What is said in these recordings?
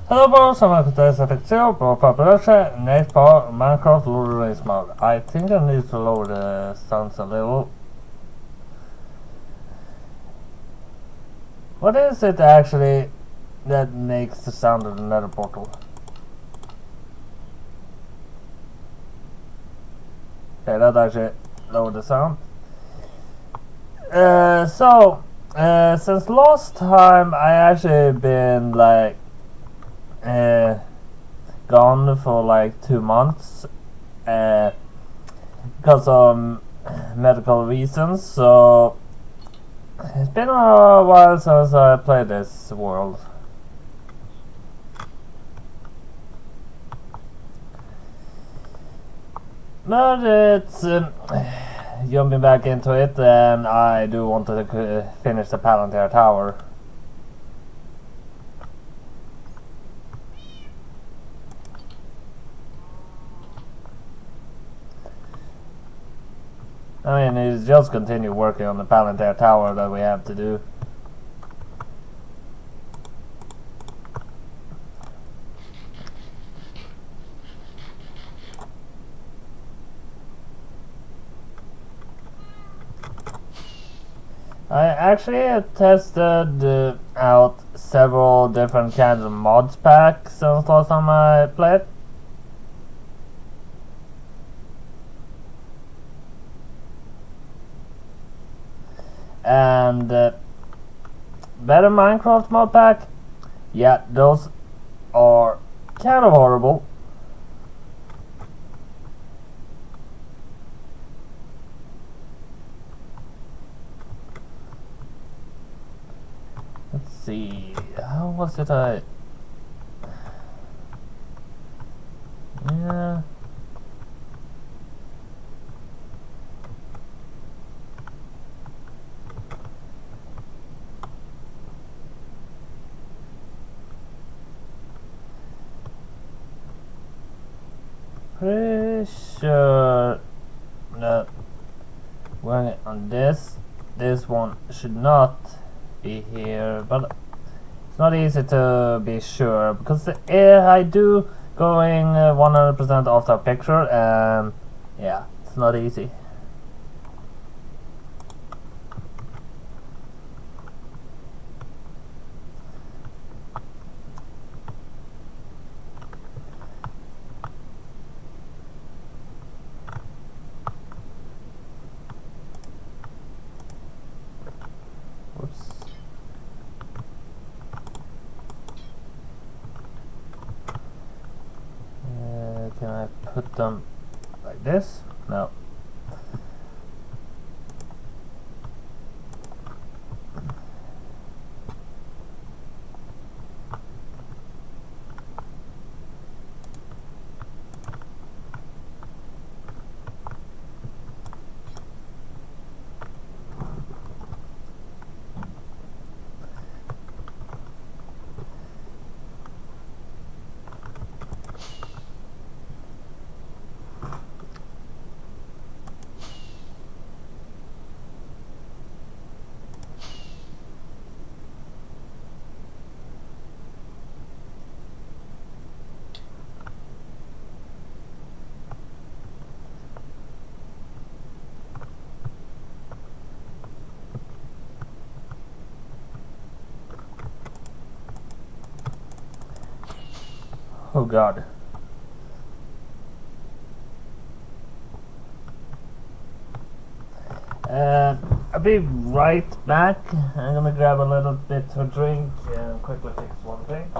Hello boys, I'm welcome to this episode of Production. Next part, Minecraft Loader Race Mode. I think I need to lower the sounds a little. What is it actually that makes the sound of the nether portal? Okay, that actually lowered the sound. Since last time I actually been like gone for like 2 months because of medical reasons, so it's been a while since I played this world. But it's jumping back into it, and I do want to finish the Palantir Tower. I mean, it's just continue working on the Palantir Tower that we have to do. I actually tested out several different kinds of mods packs since last time I played. And better Minecraft mod pack, yeah, those are kind of horrible. Let's see, how was it yeah. Pretty sure that when on this one should not be here, but it's not easy to be sure because I do going 100% off the picture, and yeah, it's not easy. Can I put them like this? No. Oh god. I'll be right back. I'm gonna grab a little bit to drink and quickly fix one thing.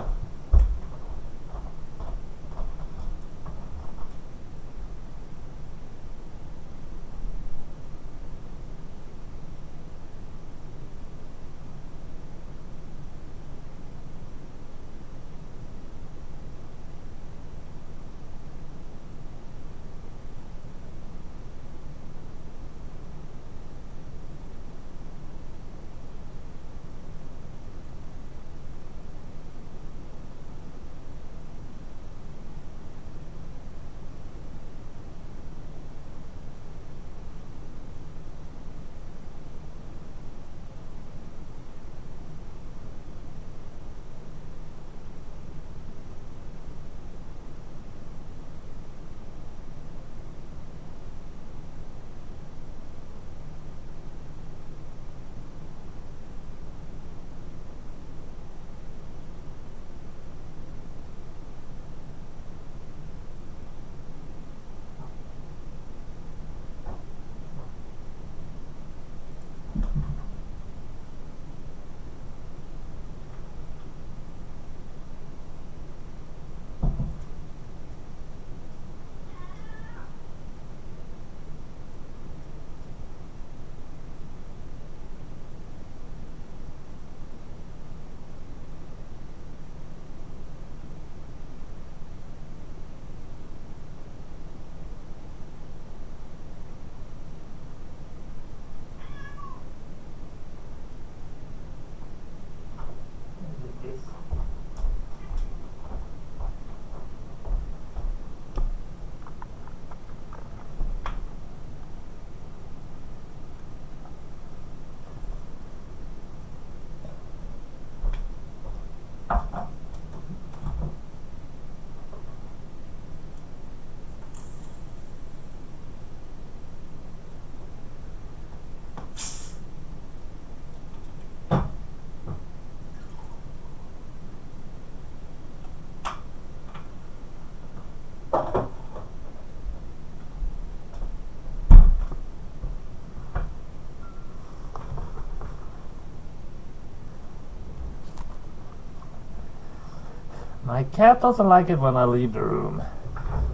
My cat doesn't like it when I leave the room.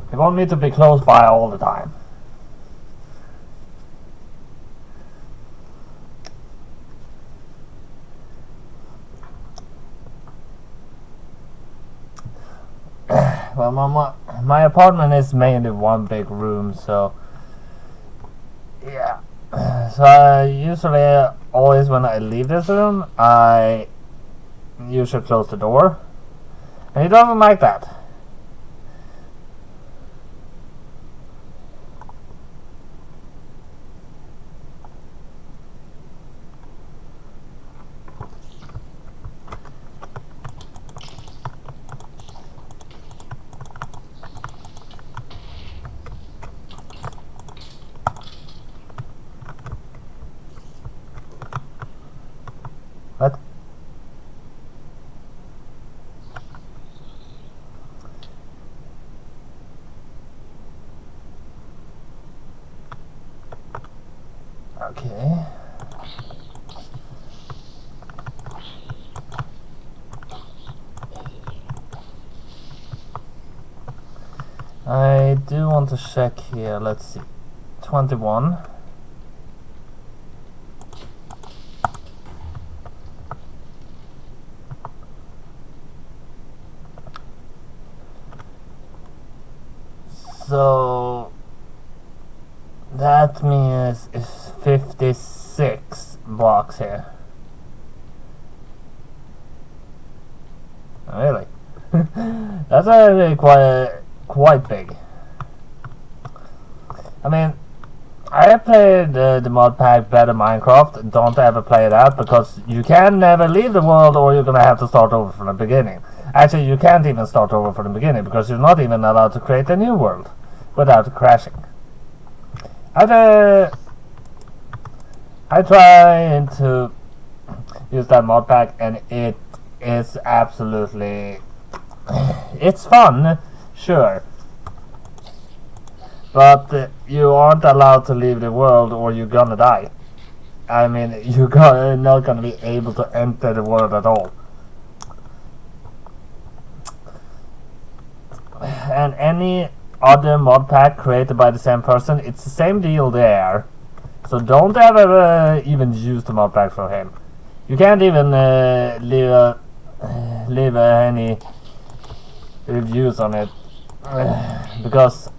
They want me to be close by all the time. Well, my apartment is mainly one big room, so yeah. So I usually, always when I leave this room, I usually close the door. And he doesn't like that. What? Okay. I do want to check here. Let's see. 21. So that means it's 56 blocks here. Really? That's actually quite big. I mean, I have played the mod pack Better Minecraft. Don't ever play that because you can never leave the world, or you're gonna have to start over from the beginning. Actually, you can't even start over from the beginning because you're not even allowed to create a new world without crashing. I tried to use that mod pack, and it is absolutely, it's fun, sure, but you aren't allowed to leave the world or you're gonna die. I mean, you're not gonna be able to enter the world at all. And any other mod pack created by the same person, it's the same deal there. So don't ever even use the mod pack from him. You can't even leave any reviews on it because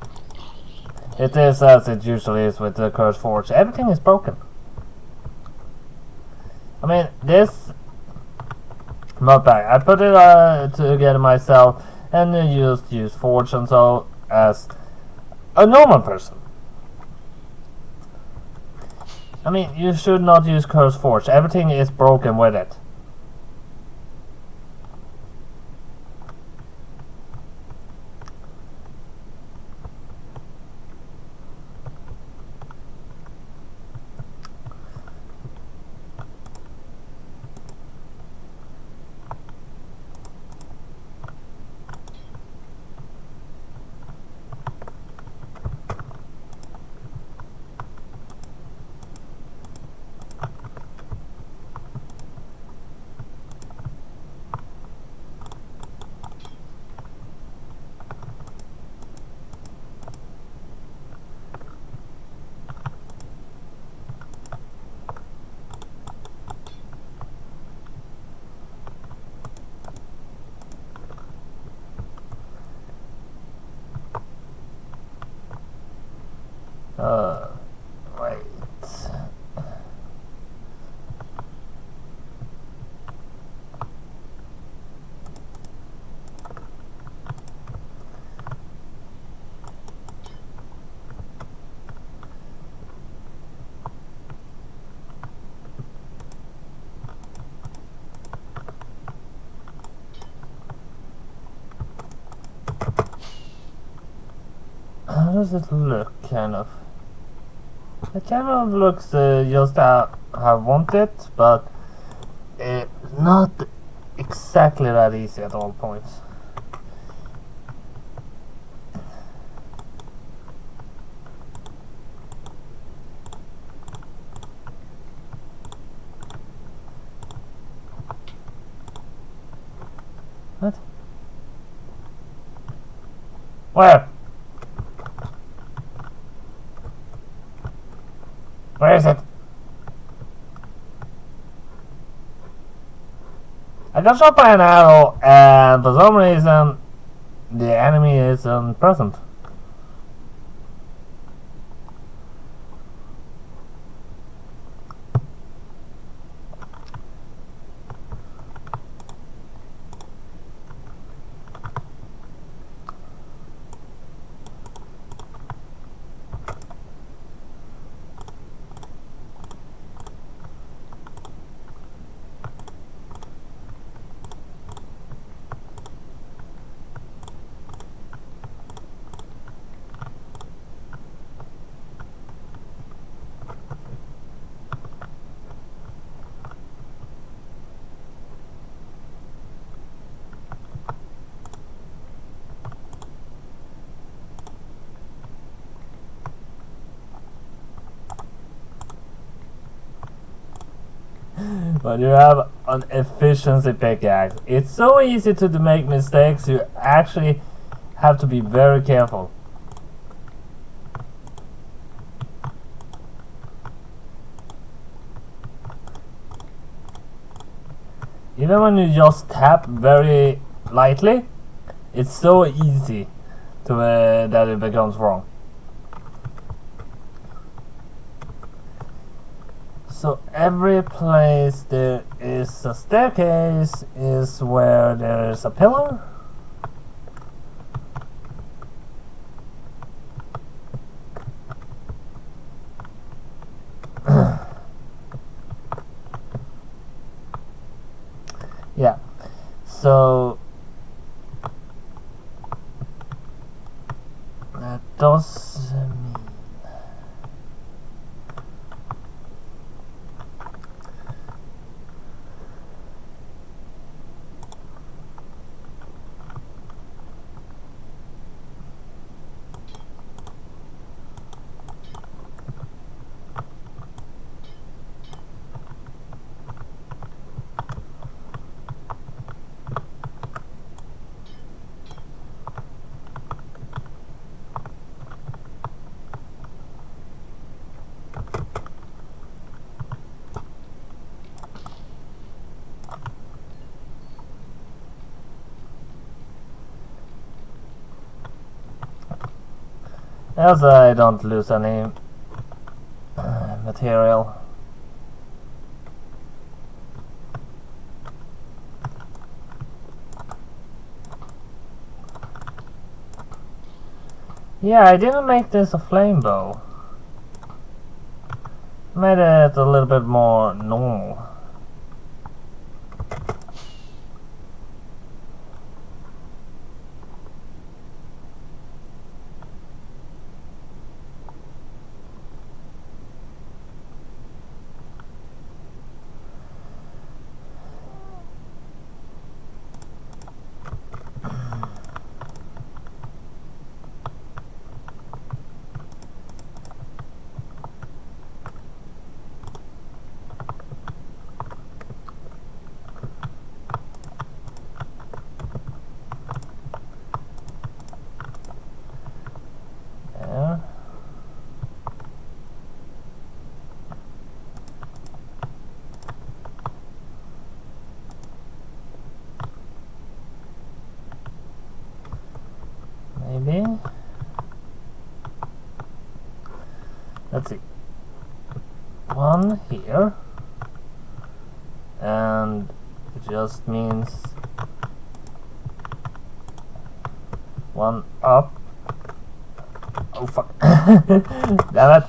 it is as it usually is with the Curse Forge. Everything is broken. I mean, this mod pack, I put it together myself and just use Forge and so as a normal person. I mean, you should not use Curse Forge. Everything is broken with it. Wait. does it look, kind of? It kind of looks just how I want it, but not exactly that easy at all points. What? Where? Where is it? I got shot by an arrow, and for some reason the enemy isn't present. When you have an efficiency pickaxe, it's so easy to make mistakes. You actually have to be very careful. Even when you just tap very lightly, it's so easy to that it becomes wrong. So every place there is a staircase is where there is a pillar. Yeah, so that does mean as I don't lose any material. Yeah, I didn't make this a flame bow. Made it a little bit more normal. Yeah. Maybe. Let's see. One here. And it just means one up. Oh fuck. Damn it.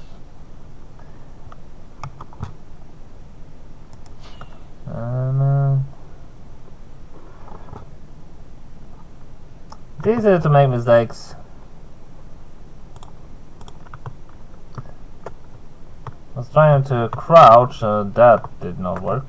It's easier to make mistakes. trying to crouch, that did not work.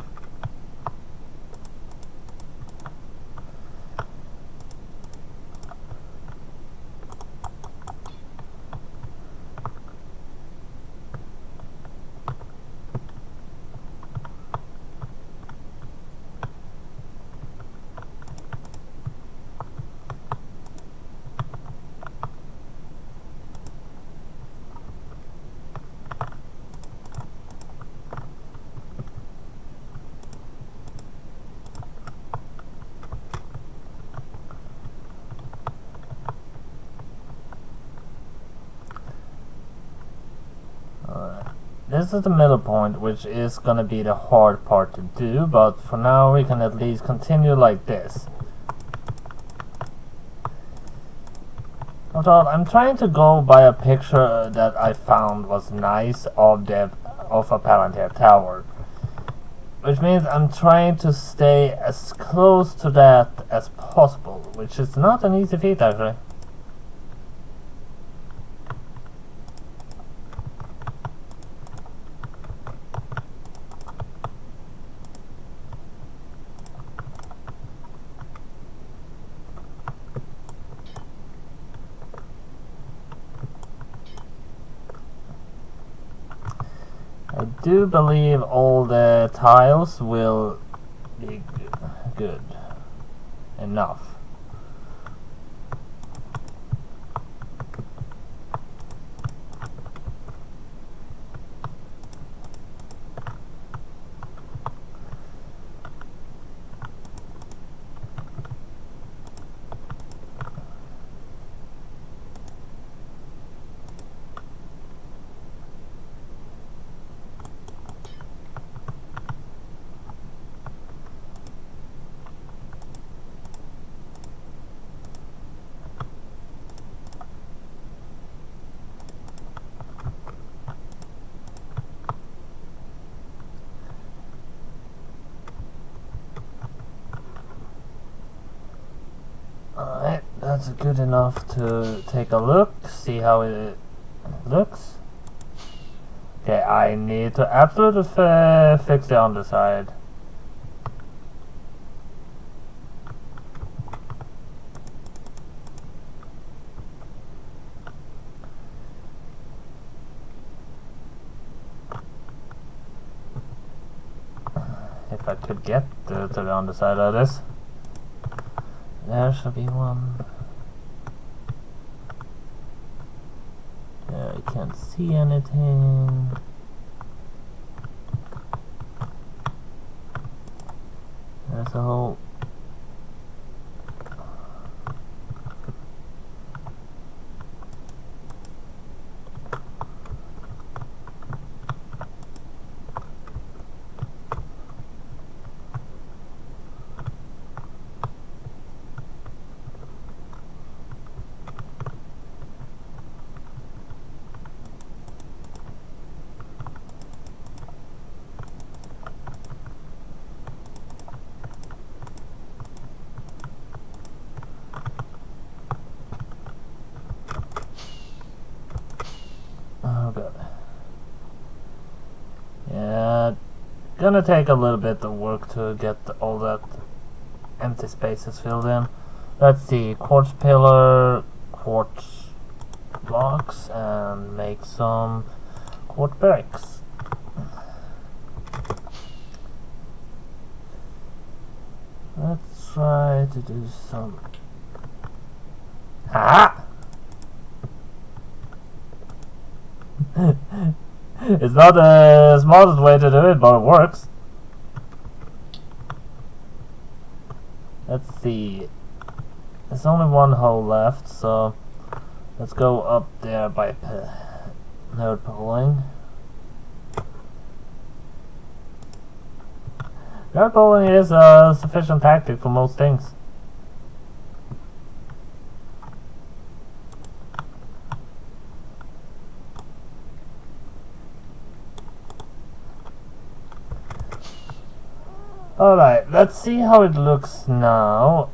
This is the middle point, which is gonna be the hard part to do, but for now we can at least continue like this. I'm trying to go by a picture that I found was nice of a Palantir tower, which means I'm trying to stay as close to that as possible, which is not an easy feat actually. I do believe all the tiles will be good enough. Alright, that's good enough to take a look, see how it looks. Okay, I need to absolutely fix the underside. If I could get to the underside of this. There should be one. There, I can't see anything. There's a hole. Oh god. Yeah, gonna take a little bit of work to get all that empty spaces filled in. Let's see, quartz pillar, quartz blocks, and make some quartz bricks. Let's try to do some. Ha! It's not the smartest way to do it, but it works. Let's see. There's only one hole left, so let's go up there by node pulling. Node pulling is a sufficient tactic for most things. Alright, let's see how it looks now.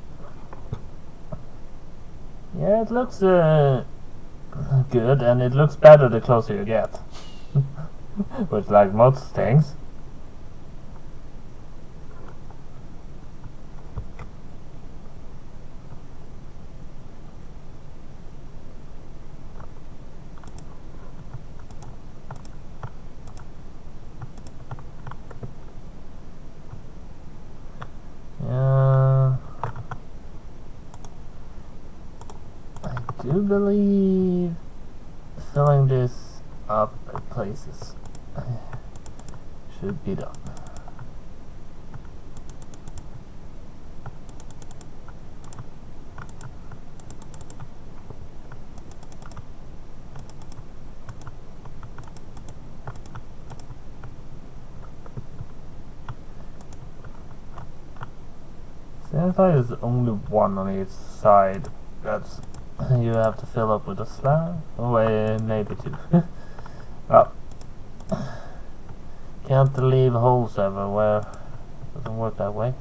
Yeah, it looks good, and it looks better the closer you get. which like most things. Yeah, I do believe filling this up at places should be done. Seems like there's only one on each side. That's you have to fill up with a slab. Oh wait, maybe two. Oh, can't leave holes everywhere. Doesn't work that way.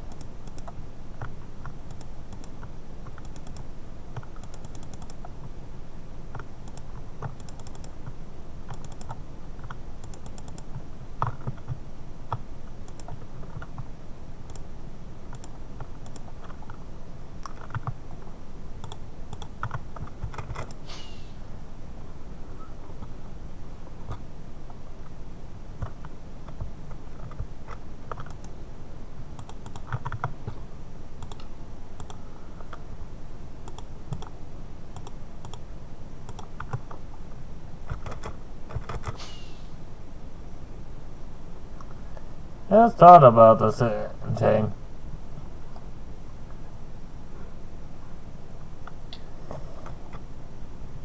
I just thought about the same thing.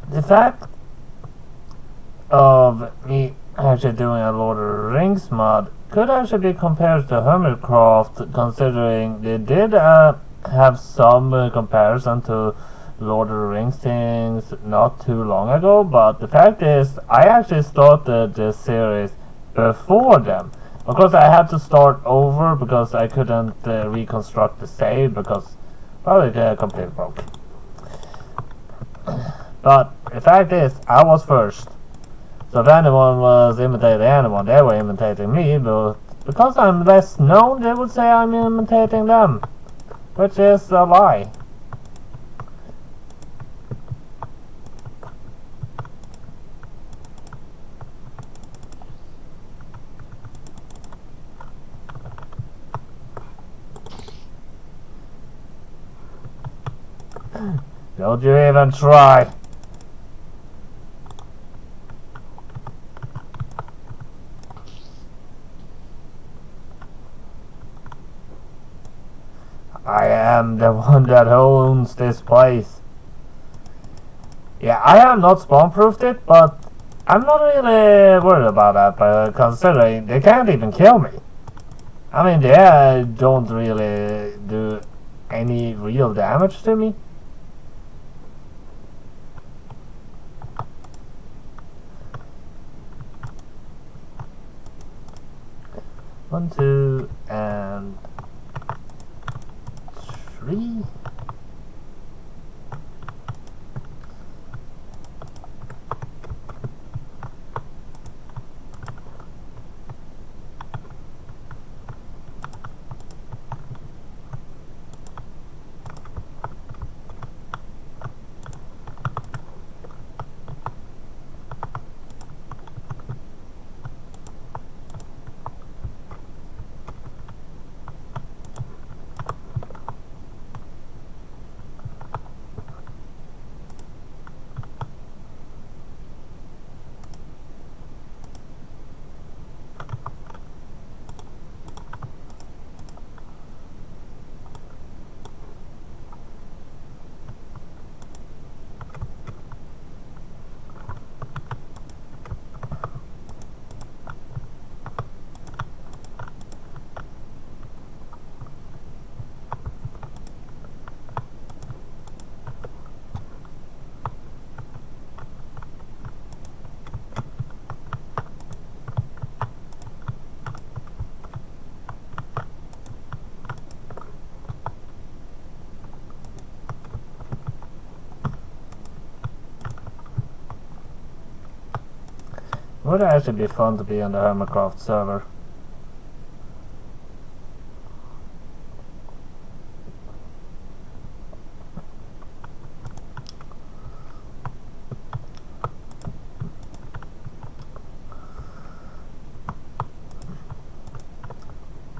The fact of me actually doing a Lord of the Rings mod could actually be compared to Hermitcraft, considering they did have some comparison to Lord of the Rings things not too long ago, but the fact is I actually started this series before them. Of course I had to start over because I couldn't reconstruct the save because probably completely broke. But the fact is I was first. So if anyone was imitating anyone, they were imitating me, but because I'm less known, they would say I'm imitating them, which is a lie. Don't you even try. I am the one that owns this place. Yeah, I have not spawn-proofed it, but I'm not really worried about that, considering they can't even kill me. I mean, they don't really do any real damage to me. One, two, and three. Would actually be fun to be on the Hermitcraft server.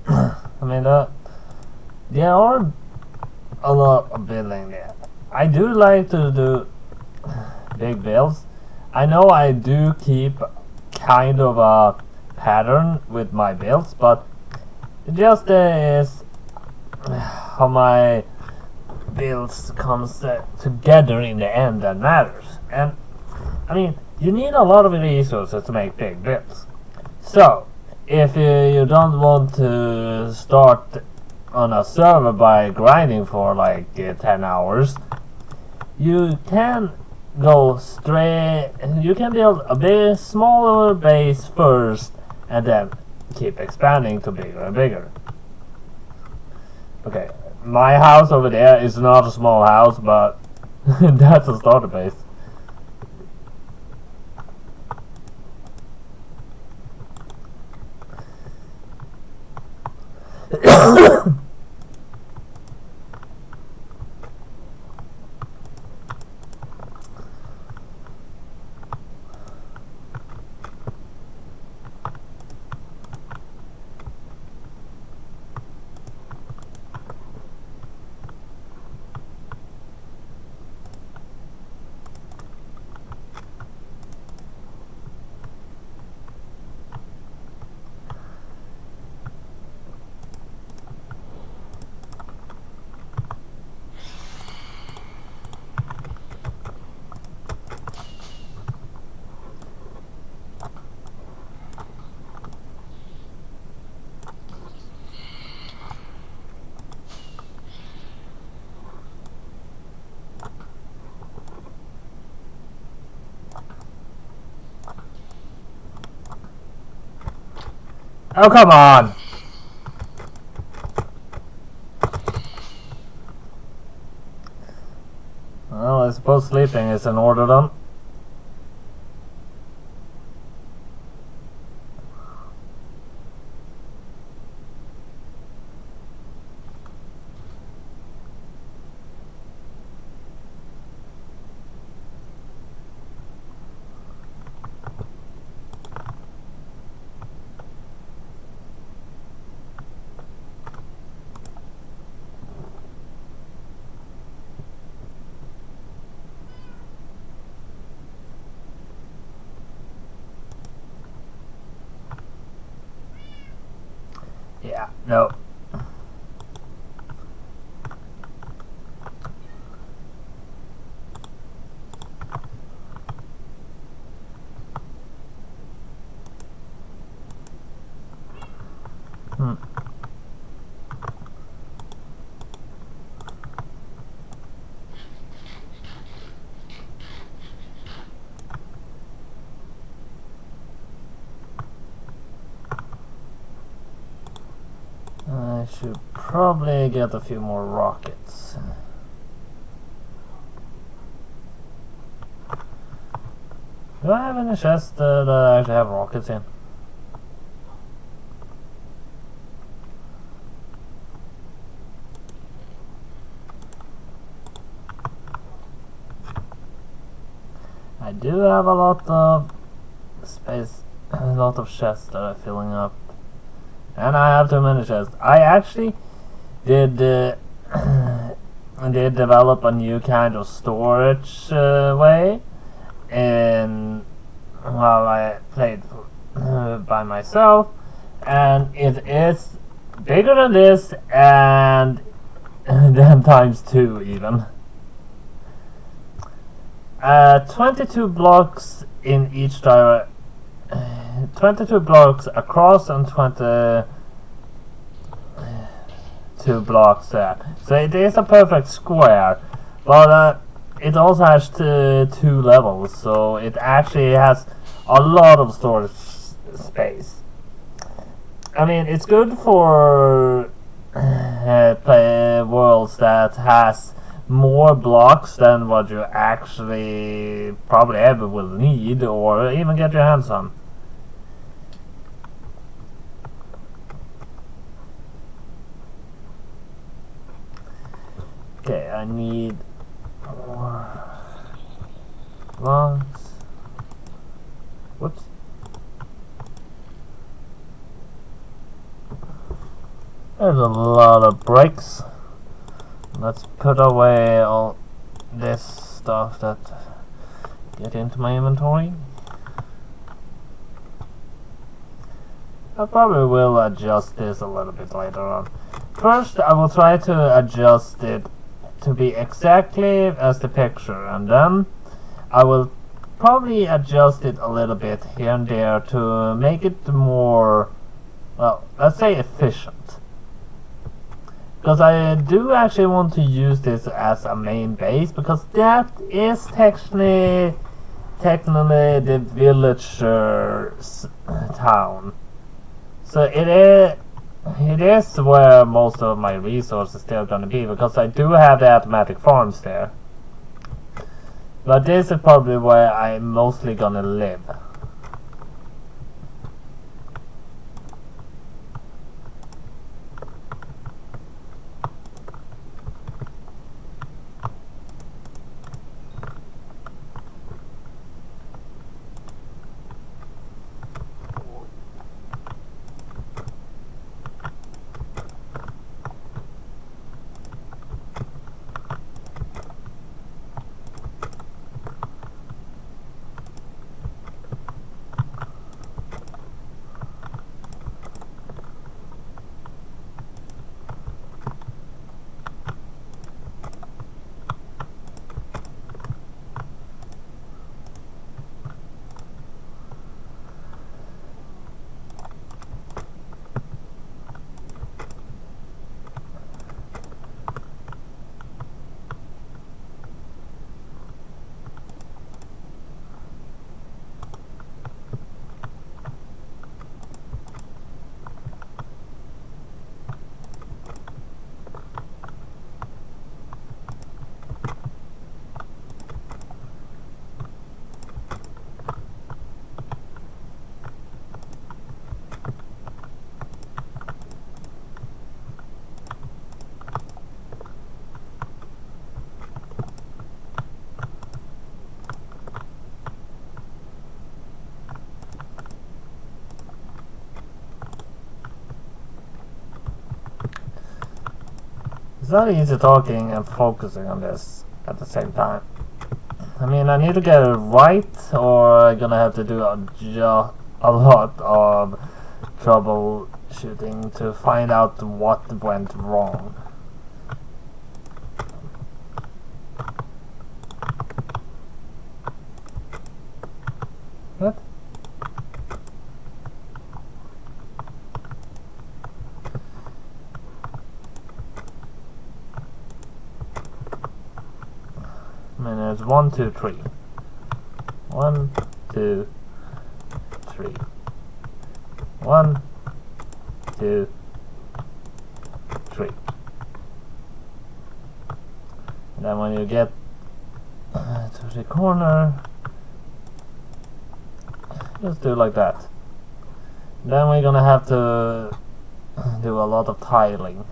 I mean, there are a lot of building there. I do like to do big builds. I know I do keep kind of a pattern with my builds, but it just is how my builds comes together in the end that matters. And I mean, you need a lot of resources to make big builds. So if you don't want to start on a server by grinding for like 10 hours, you can go straight. You can build a bit smaller base first and then keep expanding to bigger and bigger. Okay, my house over there is not a small house, but that's a starter base. Oh, come on! Well, I suppose sleeping is in order then. Yeah, no. I should probably get a few more rockets. Do I have any chests that I actually have rockets in? I do have a lot of space, a lot of chests that are filling up. And I have too many chests. I actually did did develop a new kind of storage way, and while I played by myself, and it is bigger than this, and then times 2 even. 22 blocks in each direction. 22 blocks across and 22 blocks there. So it is a perfect square, but it also has 2 levels, so it actually has a lot of storage space. I mean, it's good for worlds that has more blocks than what you actually probably ever will need or even get your hands on. need more lungs. Whoops. There's a lot of bricks. Let's put away all this stuff that get into my inventory. I probably will adjust this a little bit later on. First, I will try to adjust it to be exactly as the picture, and then I will probably adjust it a little bit here and there to make it more, well, let's say efficient. Because I do actually want to use this as a main base, because that is technically the villager's town. So it is where most of my resources still gonna be, because I do have the automatic farms there. But this is probably where I'm mostly gonna live. It's not easy talking and focusing on this at the same time. I mean, I need to get it right, or I'm gonna have to do a lot of troubleshooting to find out what went wrong. What? I mean, there's 1, 2, 3. 1, 2, 3. 1, 2, 3. And then when you get to the corner, just do like that. Then we're gonna have to do a lot of tiling.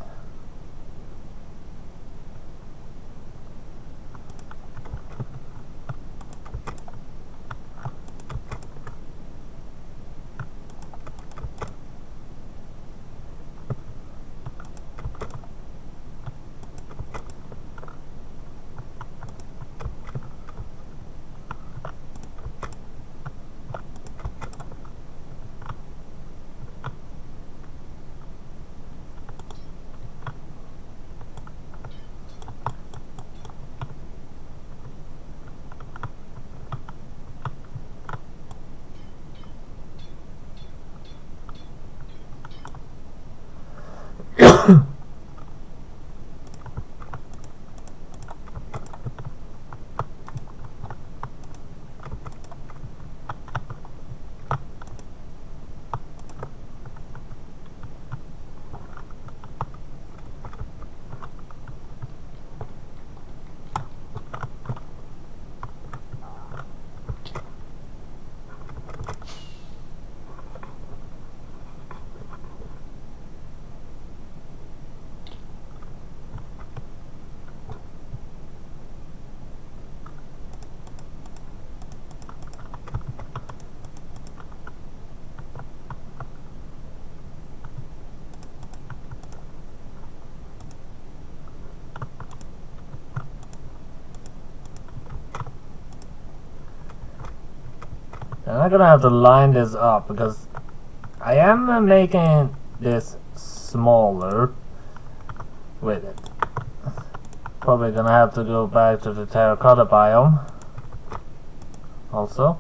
Then I'm gonna have to line this up because I am making this smaller with it. Probably gonna have to go back to the terracotta biome also.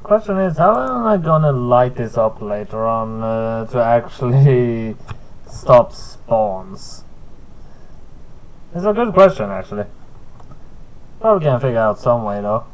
Question is, how am I gonna light this up later on to actually stop spawns? It's a good question, actually. Probably can figure out some way though.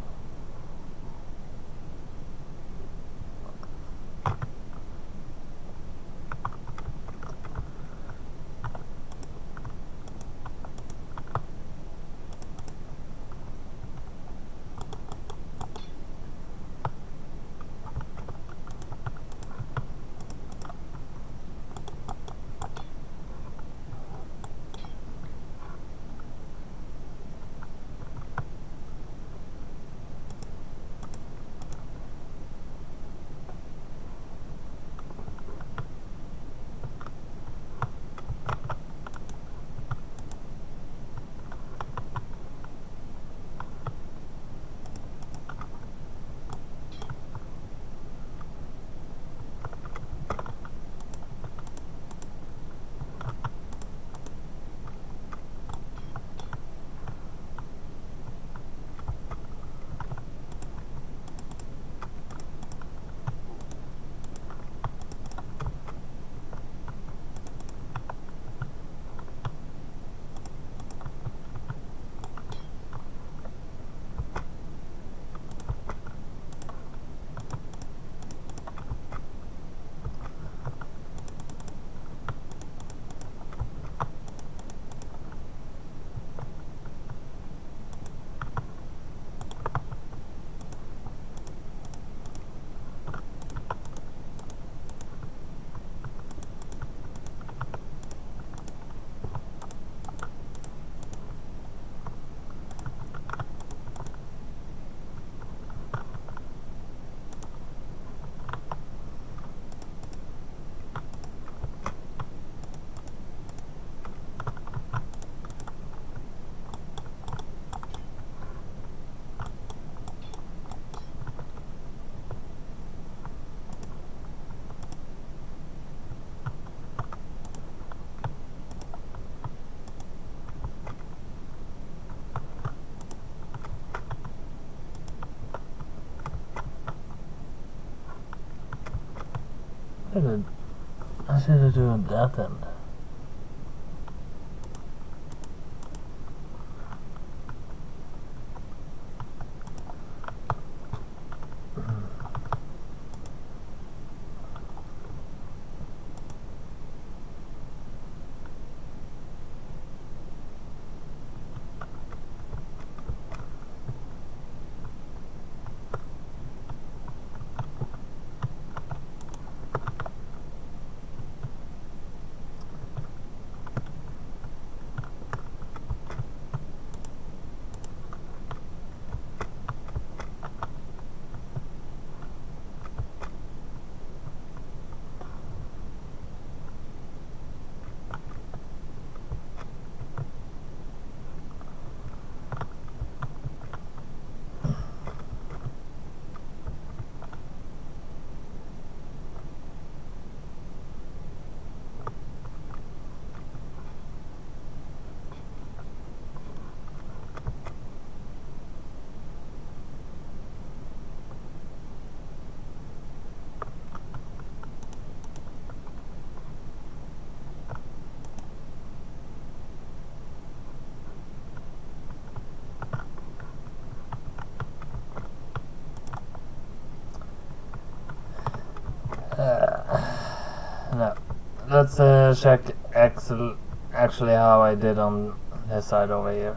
I should have done that then. No. Let's check actually how I did on this side over here.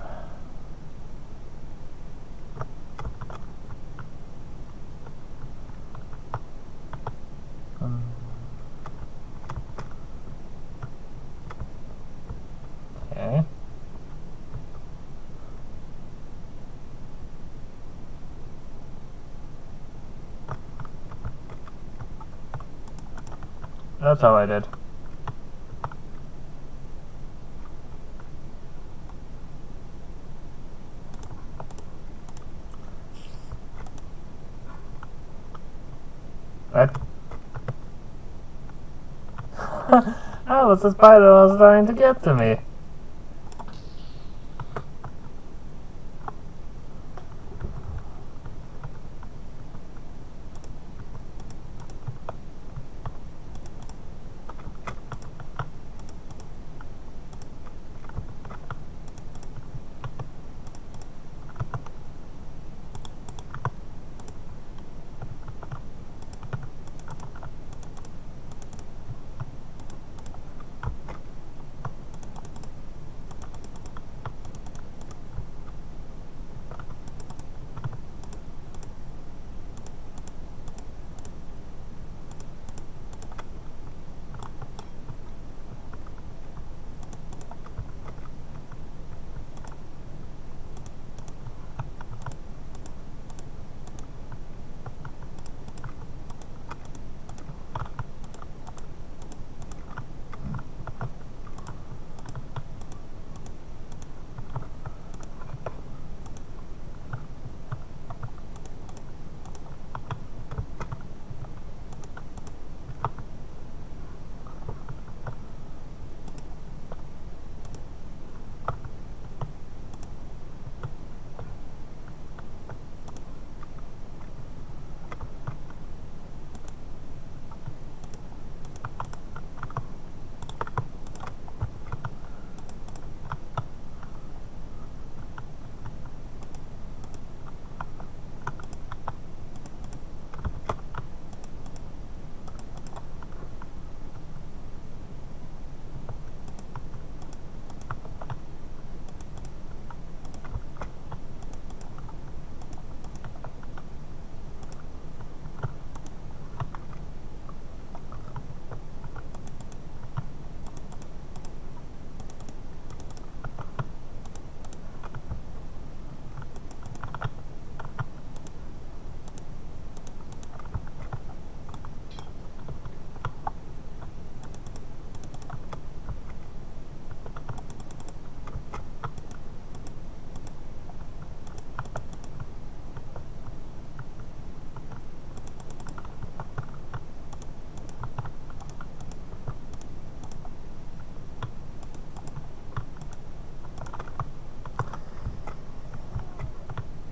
Okay. That's how I did. What? That was the spider that was trying to get to me.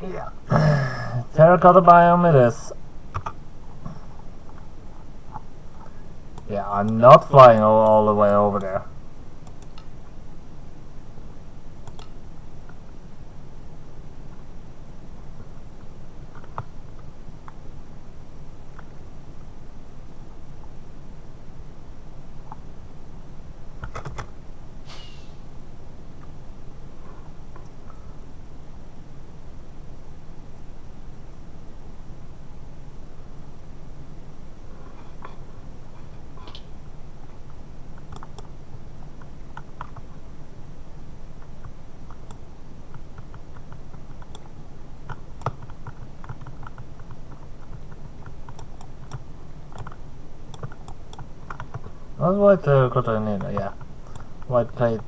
Yeah. Terracotta biome it is. Yeah, I'm not flying all the way over there. What's white terracotta in here? Yeah. White plate.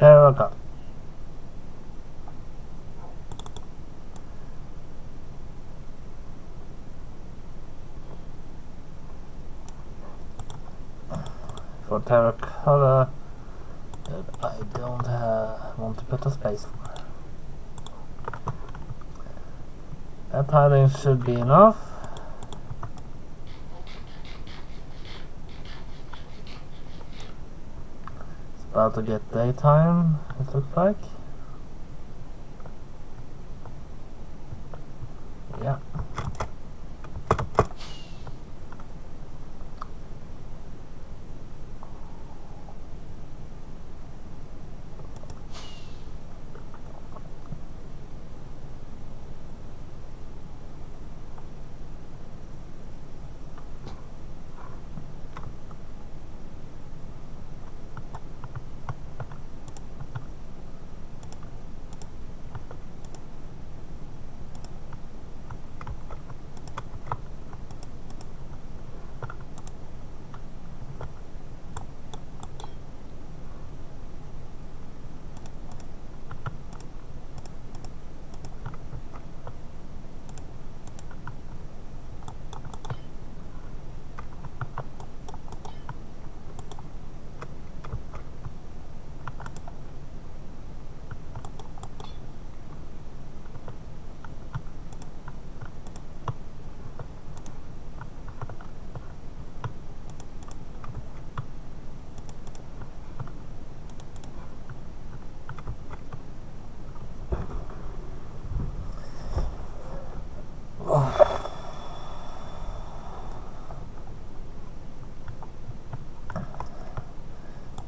terracotta. For terracotta that I don't want to put a space for. That tiling should be enough. It's about to get daytime, it looks like. Yeah.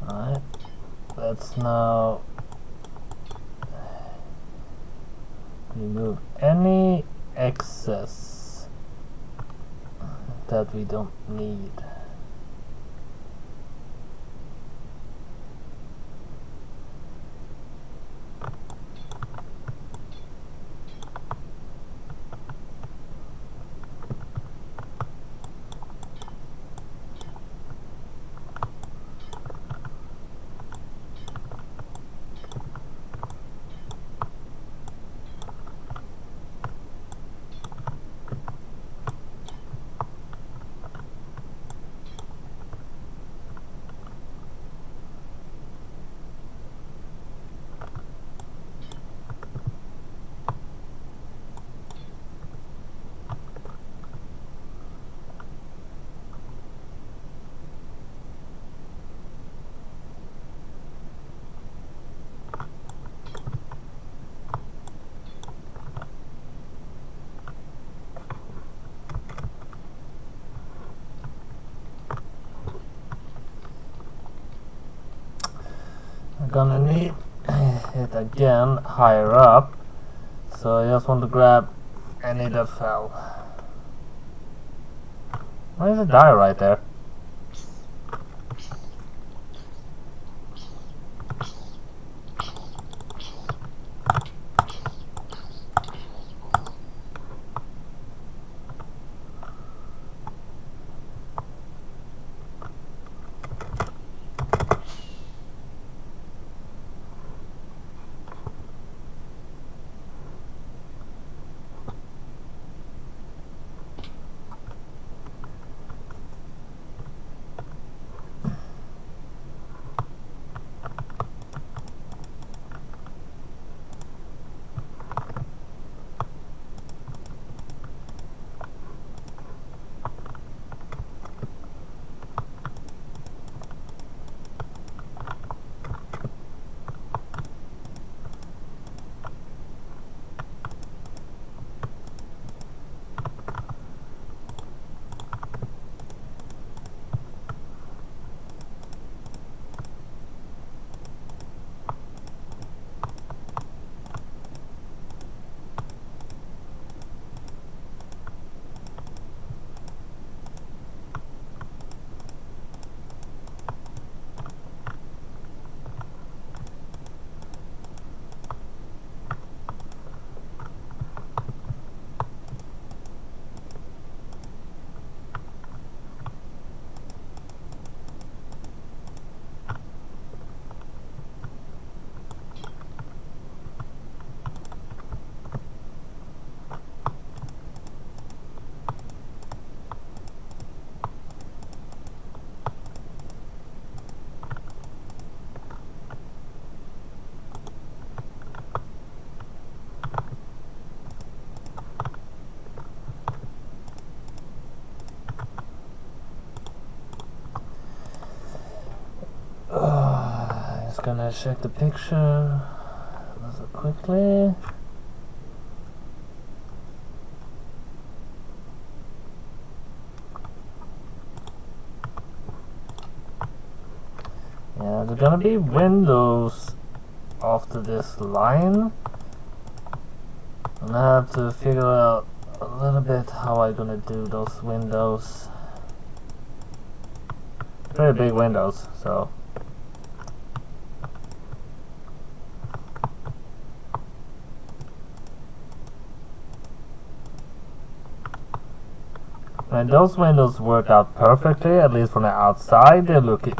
Alright, let's now remove any excess that we don't need. I'm gonna need it again higher up, so I just want to grab any that fell. Why does it die right there? gonna check the picture quickly. Yeah, there's gonna be windows after this line. And I have to figure out a little bit how I'm gonna do those windows. Very big windows, so. And those windows work out perfectly, at least from the outside, they look good.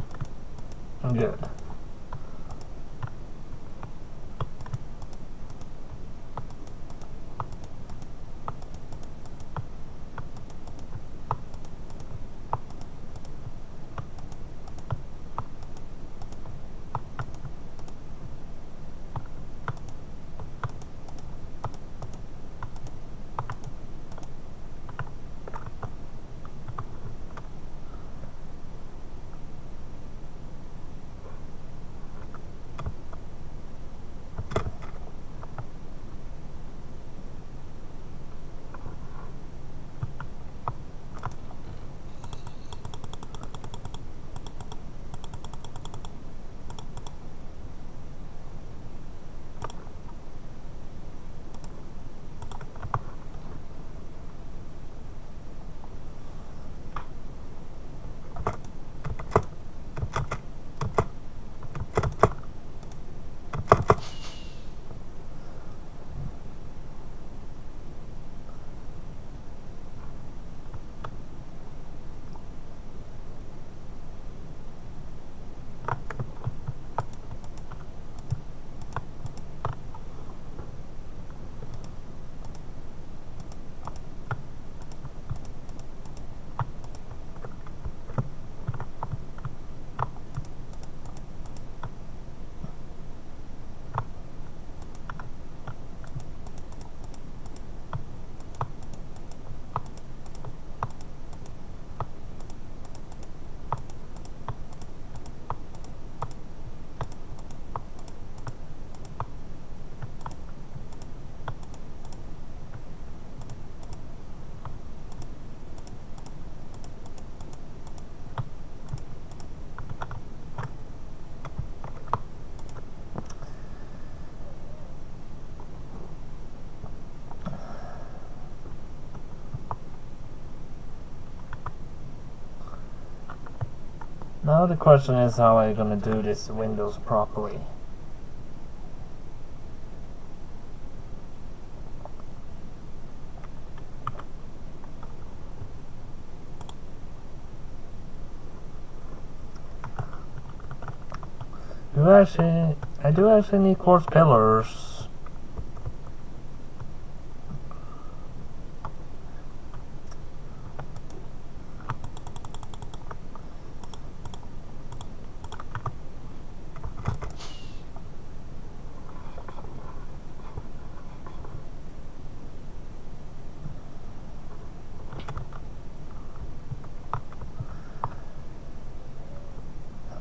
Now the question is how I'm gonna do this windows properly. I do actually need quartz pillars.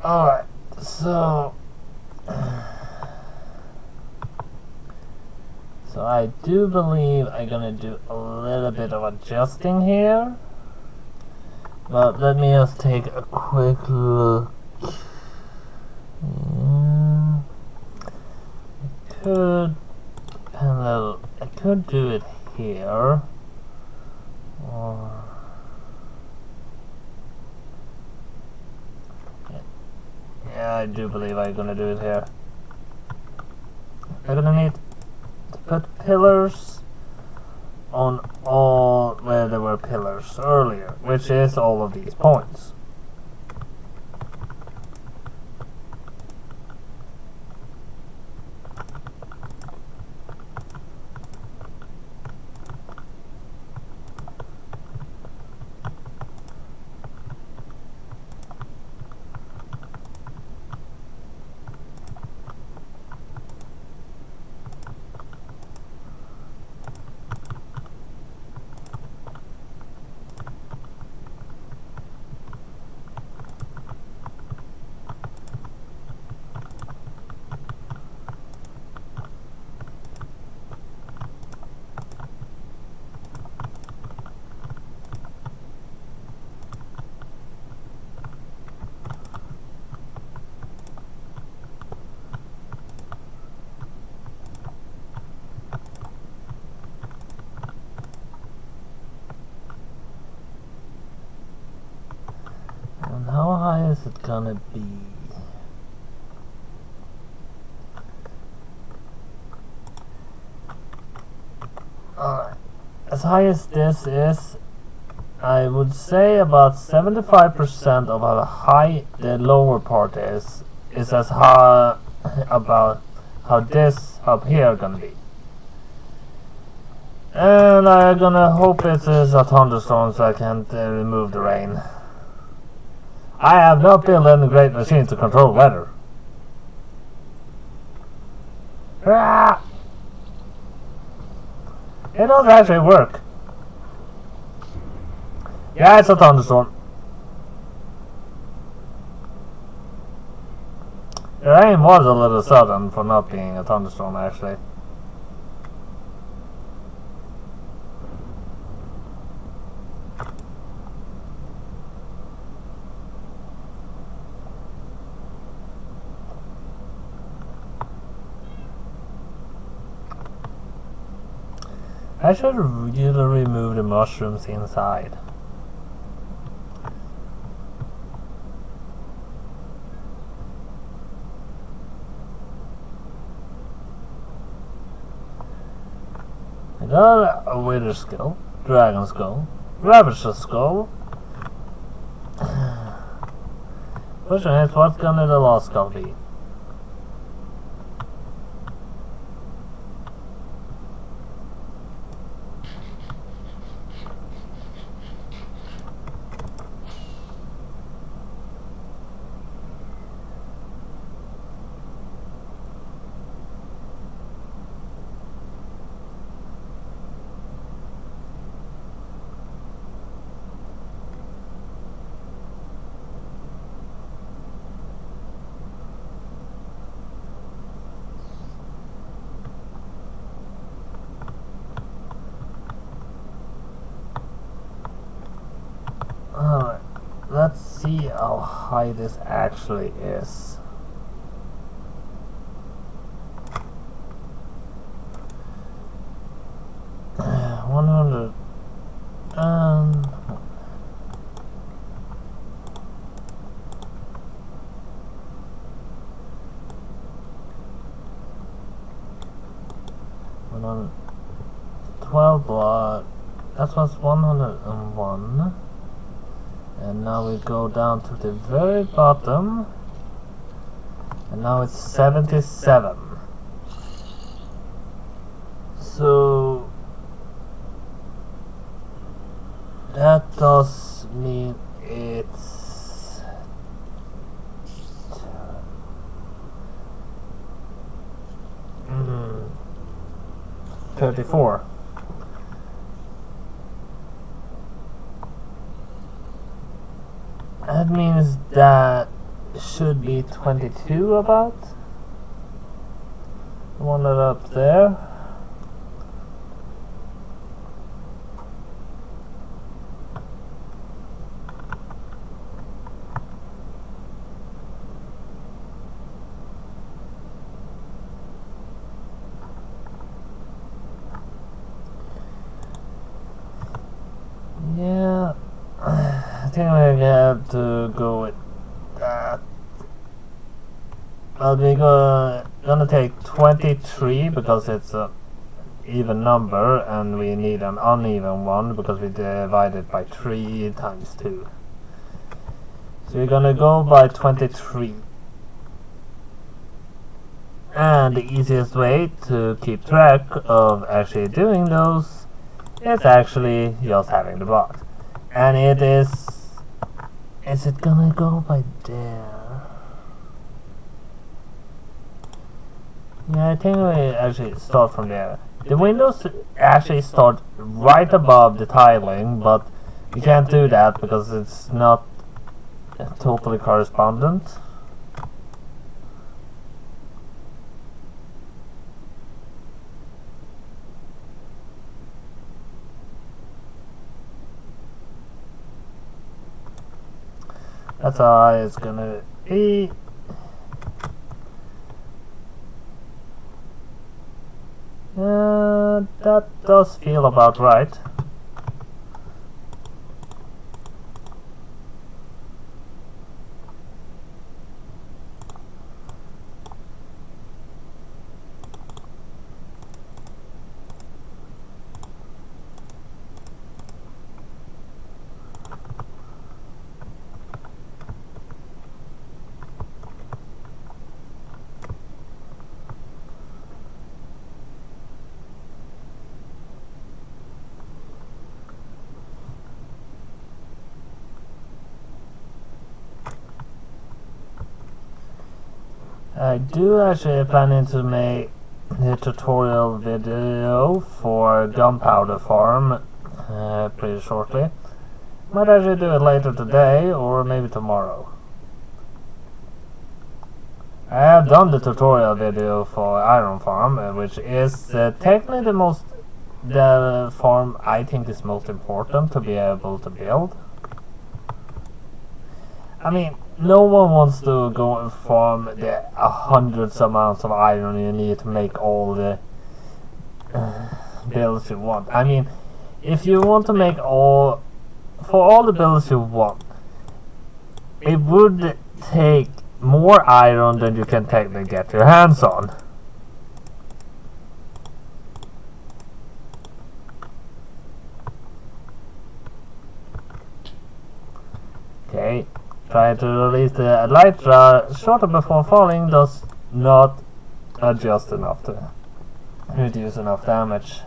Alright, so I do believe I'm gonna do a little bit of adjusting here, but let me just take a quick look. I could do it here, or yeah, I do believe I'm gonna do it here. I'm gonna need to put pillars on all where there were pillars earlier, which is all of these points. high is it gonna be? As high as this is, I would say about 75% of how high the lower part is as high about how this up here gonna be. And I'm gonna hope it is a thunderstorm so I can remove the rain. I have not built any great machine to control weather. Ah! It doesn't actually work. Yeah, it's a thunderstorm. The rain was a little sudden for not being a thunderstorm actually. I should really remove the mushrooms inside. I got a wither skull, dragon skull, rabbit's skull. Question is, what's gonna the last skull be? Alright, let's see how high this actually is. $100 and $12 blood. That was 101. And now we go down to the very bottom. And now it's 77. So that does mean it's 34. That means that should be 22 about. The one that up there. Yeah, I think we have to go with that. But we're gonna take 23 because it's an even number, and we need an uneven one because we divided by 3 times 2. So we're gonna go by 23. And the easiest way to keep track of actually doing those is actually just having the box. And it is it gonna go by there? Yeah, I think we actually start from there. The windows actually start right above the tiling, but you can't do that because it's not totally correspondent. That's how high it's gonna be. That does feel about right. I do actually planning to make a tutorial video for gunpowder farm pretty shortly. Might actually do it later today or maybe tomorrow. I have done the tutorial video for iron farm, which is technically the farm I think is most important to be able to build. I mean, no one wants to go and farm the hundreds amounts of iron you need to make all the builds you want. I mean, if you want to make for all the builds you want, it would take more iron than you can technically get your hands on. Okay. Trying to release the LOTR shorter before falling does not adjust enough to reduce enough damage.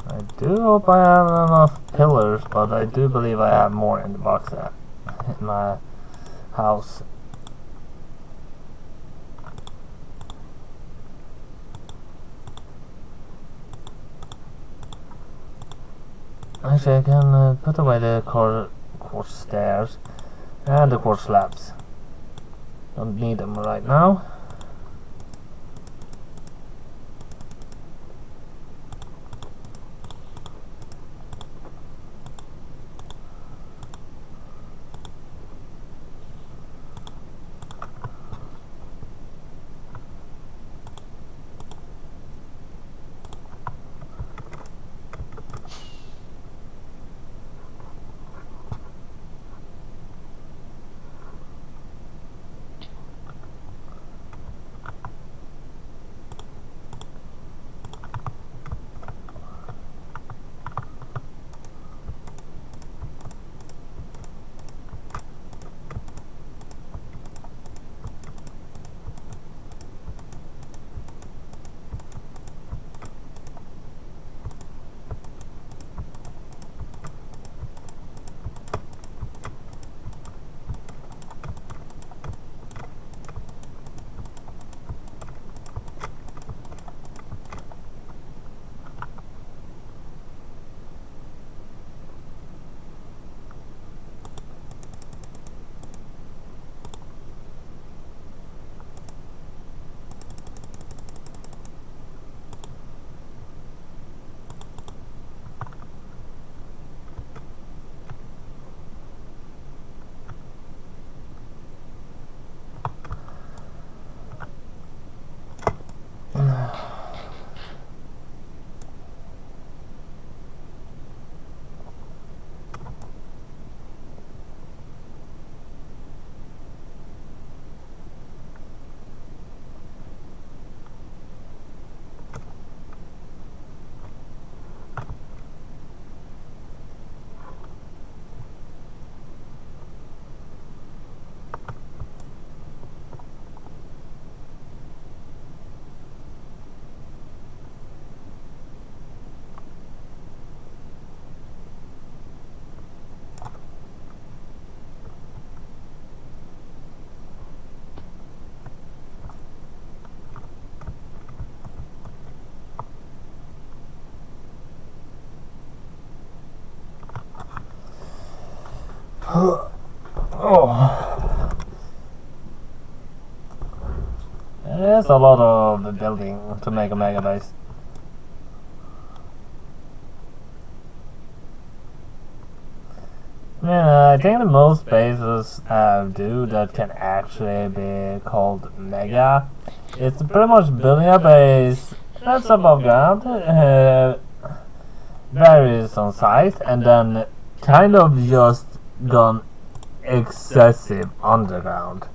I do hope I have enough pillars, but I do believe I have more in the box in my house. Actually, I can put away the quartz stairs and the quartz slabs. Don't need them right now. Oh. There's a lot of building to make a mega base. Yeah, I think the most bases do that can actually be called mega. It's pretty much building a base that's above ground, varies on size, and then kind of just gone excessive underground.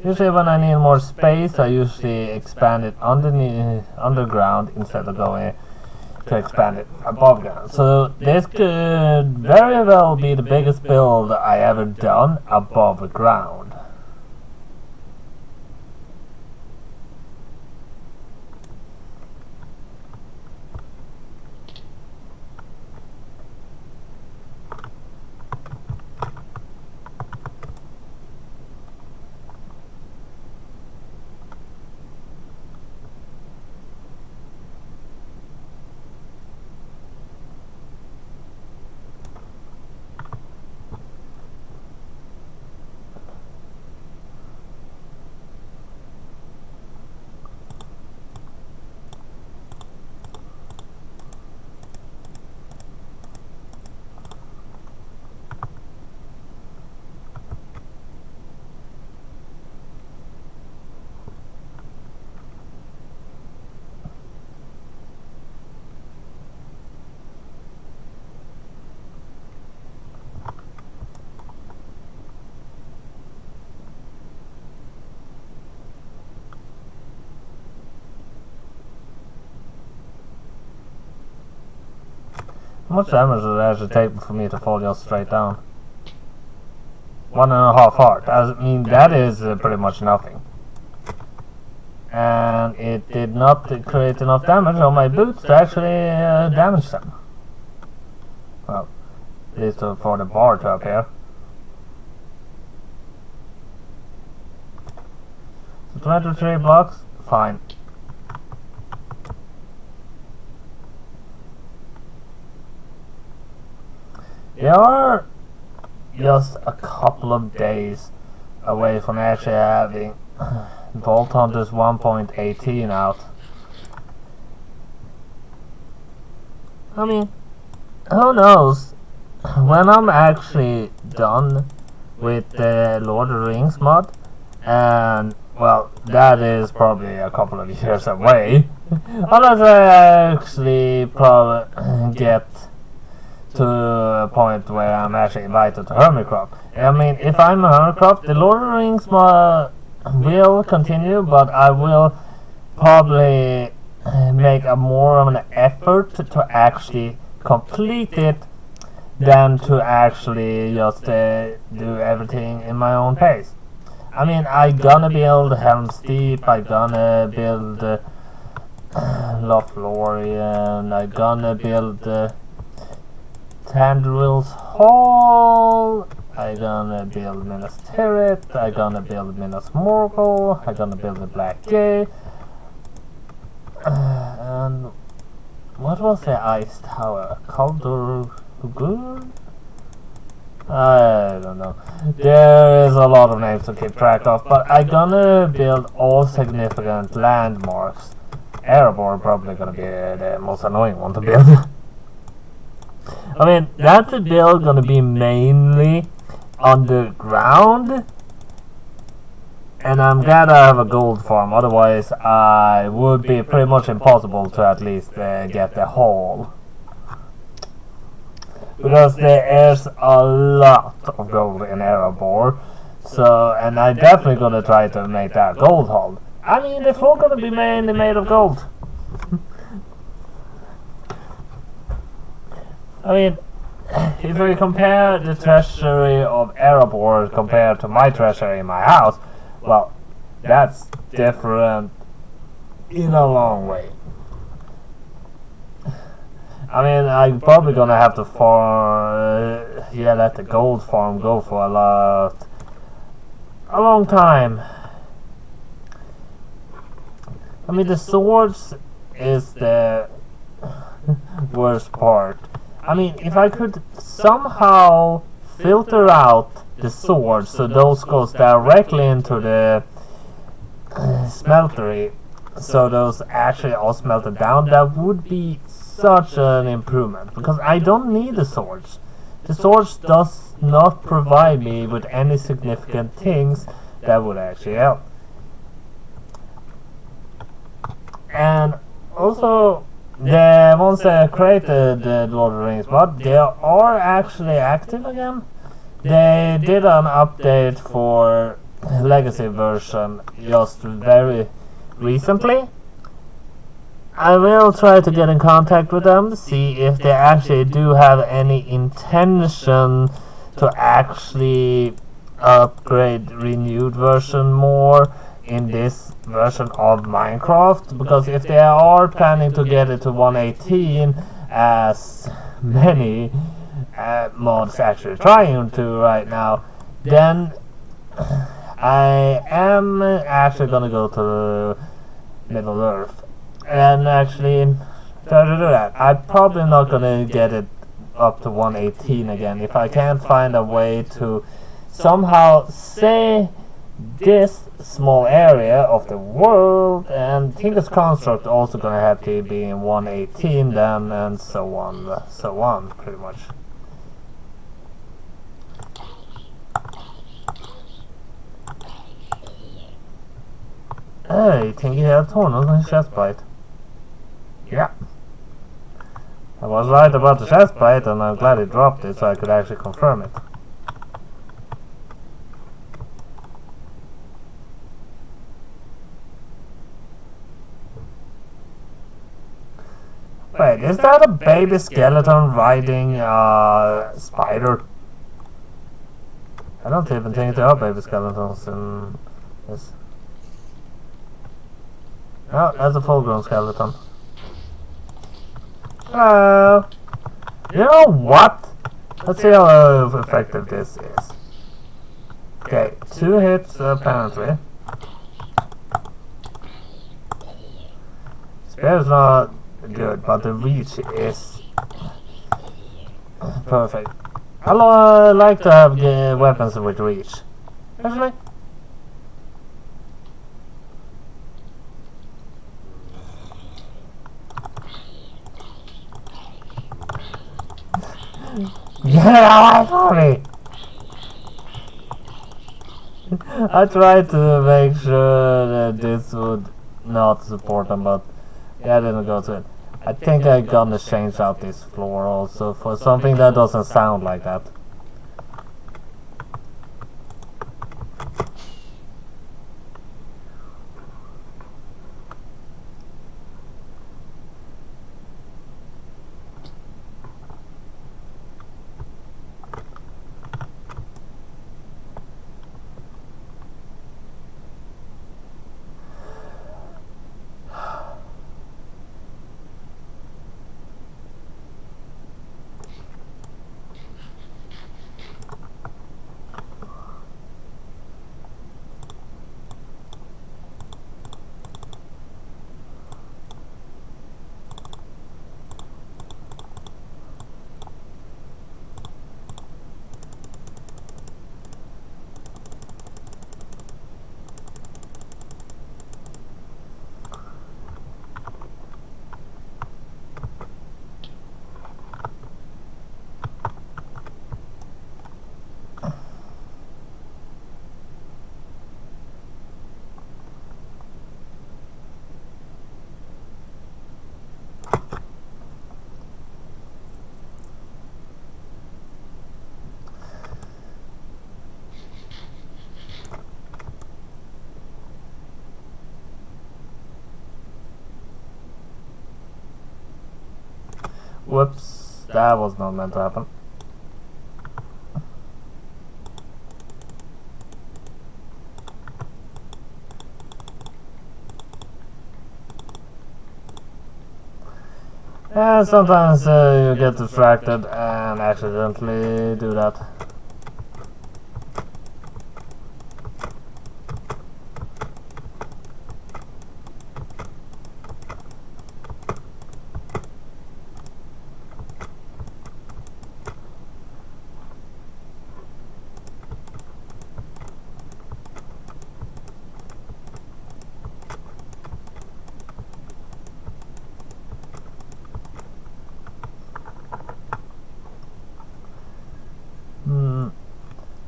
Usually when I need more space, I usually expand it underground instead of going to expand it above ground. So this could very well be the biggest build I ever done above ground. How much damage does it actually take for me to fall just straight down? 1.5 heart. I mean, that is pretty much nothing. And it did not create enough damage on my boots to actually damage them. Well, at least for the bar to appear. So 23 blocks, fine. They are just a couple of days away from actually having Vault Hunters 1.18 out. I mean, who knows? When I'm actually done with the Lord of the Rings mod, and well, that is probably a couple of years away, unless I actually probably get to a point where I'm actually invited to Hermitcraft. I mean, if I'm a Hermitcraft, the Lord of the Rings will continue, but I will probably make a more of an effort to actually complete it than to actually just do everything in my own pace. I mean, I gonna build Helm's Deep, I gonna build Lothlorien, I gonna build Tandril's Hall, I gonna build Minas Tirith, I gonna build Minas Morgul, I gonna build the Black Gate, and what was the Ice Tower? Kaldur? I don't know. There is a lot of names to keep track of, but I gonna build all significant landmarks. Erebor probably gonna be the most annoying one to build. I mean, that's a build gonna be mainly underground, and I'm glad I have a gold farm, otherwise I would be pretty much impossible to at least get the haul. Because there is a lot of gold in Erebor, so, and I definitely gonna try to make that gold haul. I mean, the floor gonna be mainly made of gold. I mean, if we compare the treasury of Erebor compared to my treasury in my house, well, that's different in a long way. I mean, I'm probably gonna have to let the gold farm go for a long time. I mean, the swords is the worst part. I mean, if I could somehow filter out the swords so those goes directly into the smeltery, so those actually are smelted down, that would be such an improvement, because I don't need the swords. The swords does not provide me with any significant things that would actually help. And also, the ones that created the Lord of the Rings mod, they are actually active again. They did an update for Legacy version just very recently. I will try to get in contact with them, see if they actually do have any intention to actually upgrade renewed version more in this version of Minecraft, because if they are planning to get it to 118 as many mods actually trying to right now, then I am actually gonna go to Middle Earth and actually try to do that. I'm probably not gonna get it up to 118 again if I can't find a way to somehow say this small area of the world, and Tinker's Construct also gonna have to be in 118 then, and so on, pretty much. Hey, Tinker had a torn on his chest plate. Yeah. I was right about the chest plate, and I'm glad he dropped it so I could actually confirm it. Wait, is that a baby skeleton riding a spider? I don't even think there are baby skeletons in this. No, that's a full-grown skeleton. Hello! You know what? Let's see how effective this is. Okay, 2 hits apparently. Spear's not good, but the reach is perfect. I like to have weapons with reach. Actually. Yeah, away from me! I tried to make sure that this would not support them, but yeah, I didn't go to it. I think I'm gonna change out this floor also for something that doesn't sound like that. Whoops, that was not meant to happen. And sometimes you get distracted and accidentally do that.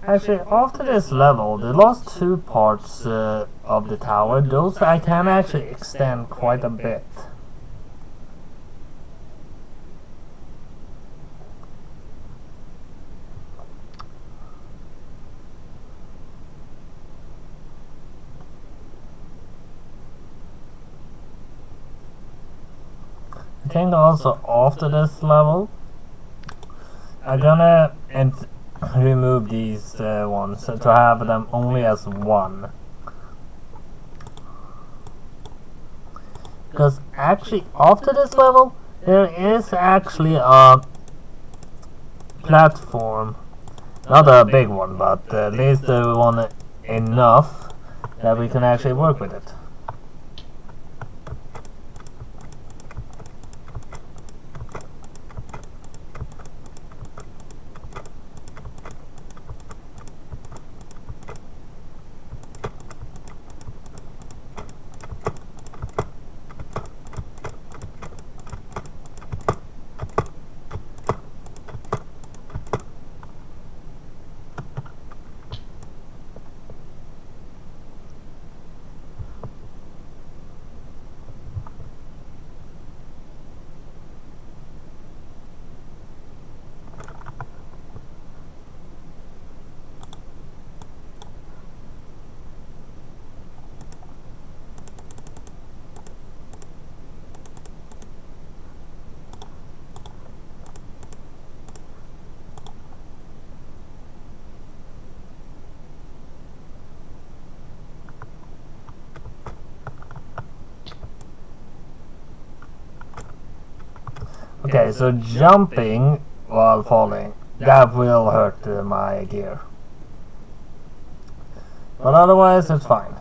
Actually, after this level, the last two parts of the tower, those I can actually extend quite a bit. I think also after this level, I'm gonna remove these ones to have them only as one. Because actually after this level, there is actually a platform. Not a big one, but at least one enough that we can actually work with it. Okay, so jumping while falling, that will hurt my gear. But otherwise, it's fine.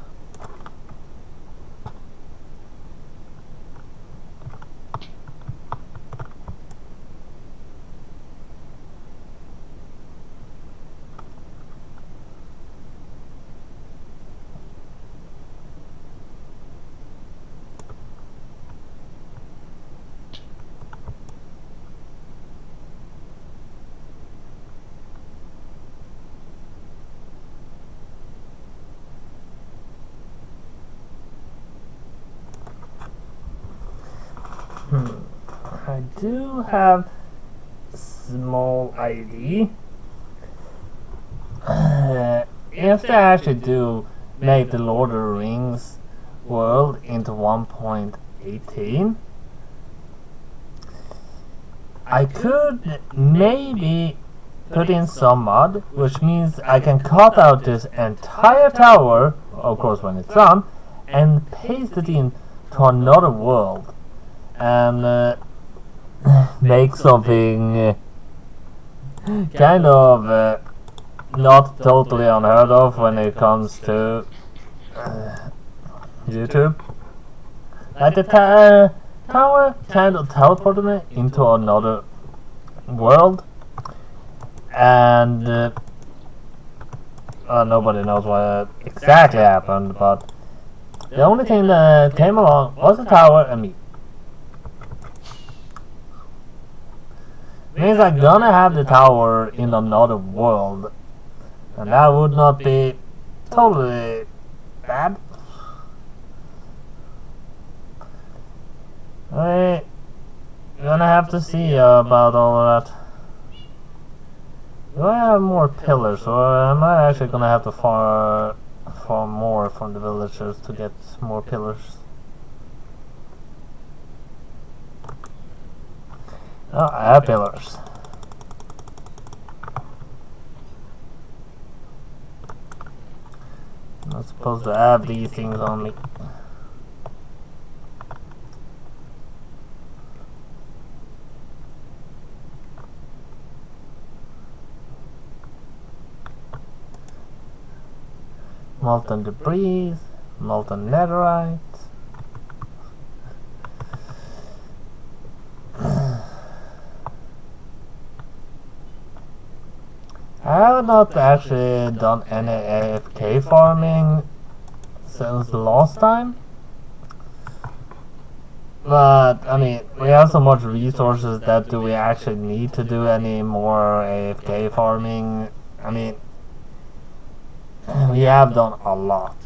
I do have small idea. If they actually do make the Lord of the Rings world into 1.18, I could maybe put in some mod, which means I can cut out this entire tower, of course when it's done, and paste it into another world. And make something kind of not totally unheard of when it comes to YouTube. Like the tower kind of teleported me into another world, and nobody knows what exactly happened, but the only thing that came along was the tower and me. Means I'm gonna have the tower in another world, and that would not be totally bad. We're gonna have to see about all of that. Do I have more pillars, or am I actually gonna have to farm more from the villagers to get more pillars? Oh, I have pillars. I'm not supposed to have these things on me. Molten debris, molten netherite. I have not actually done any AFK farming since the last time. But I mean, we have so much resources that do we actually need to do any more AFK farming? I mean, we have done a lot.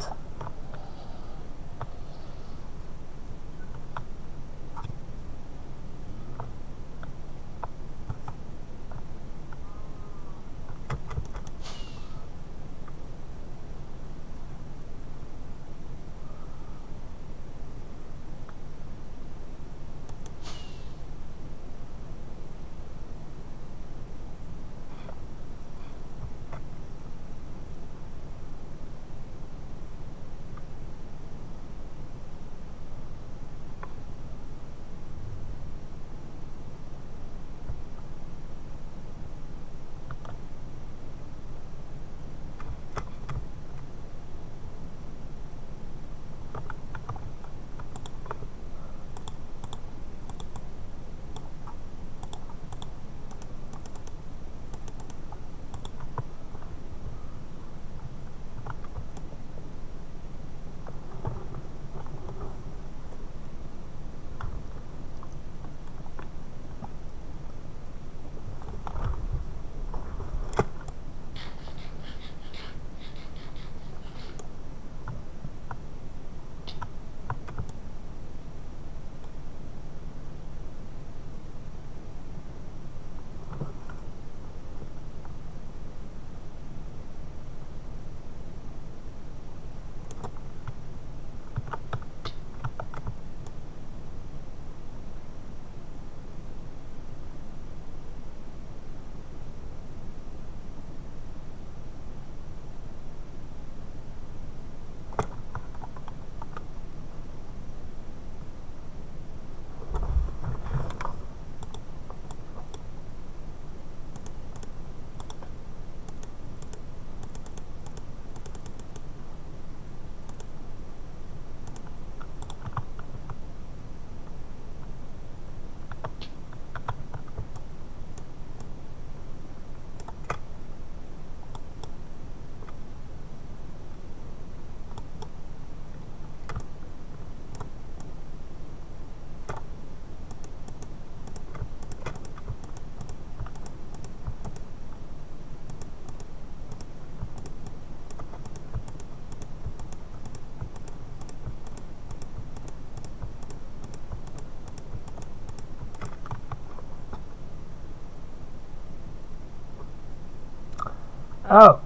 Oh.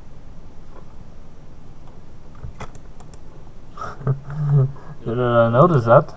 Did I notice that?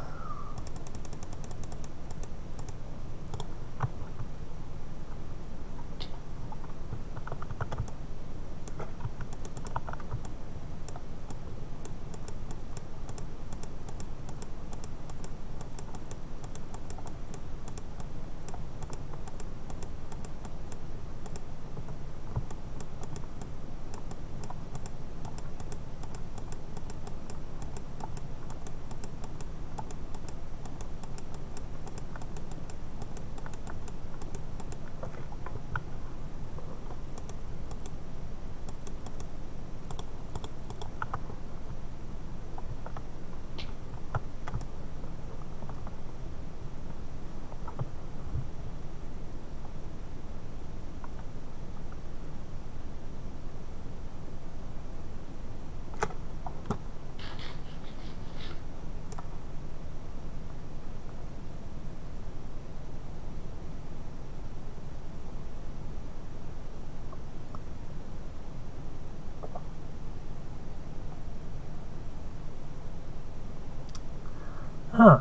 Huh.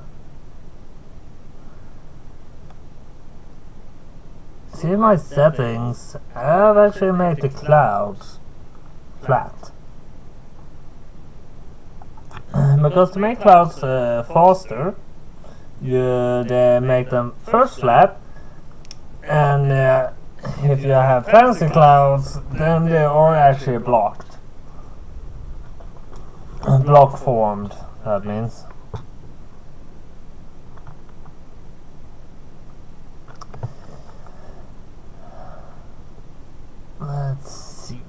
See my settings, I've actually made the clouds flat. Because to make clouds faster, they make them first flat, and if you have fancy clouds, then they are actually blocked. Block formed, that means. Let's see.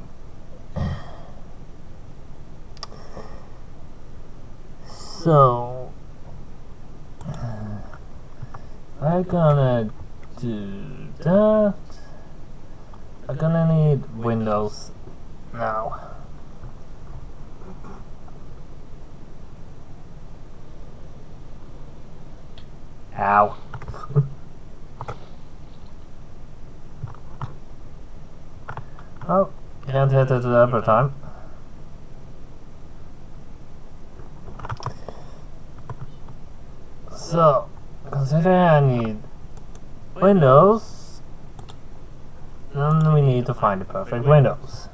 So gonna do that. I'm gonna need windows now. Ow. Oh, can't hit it every time. So, considering I need windows, then we need to find the perfect windows.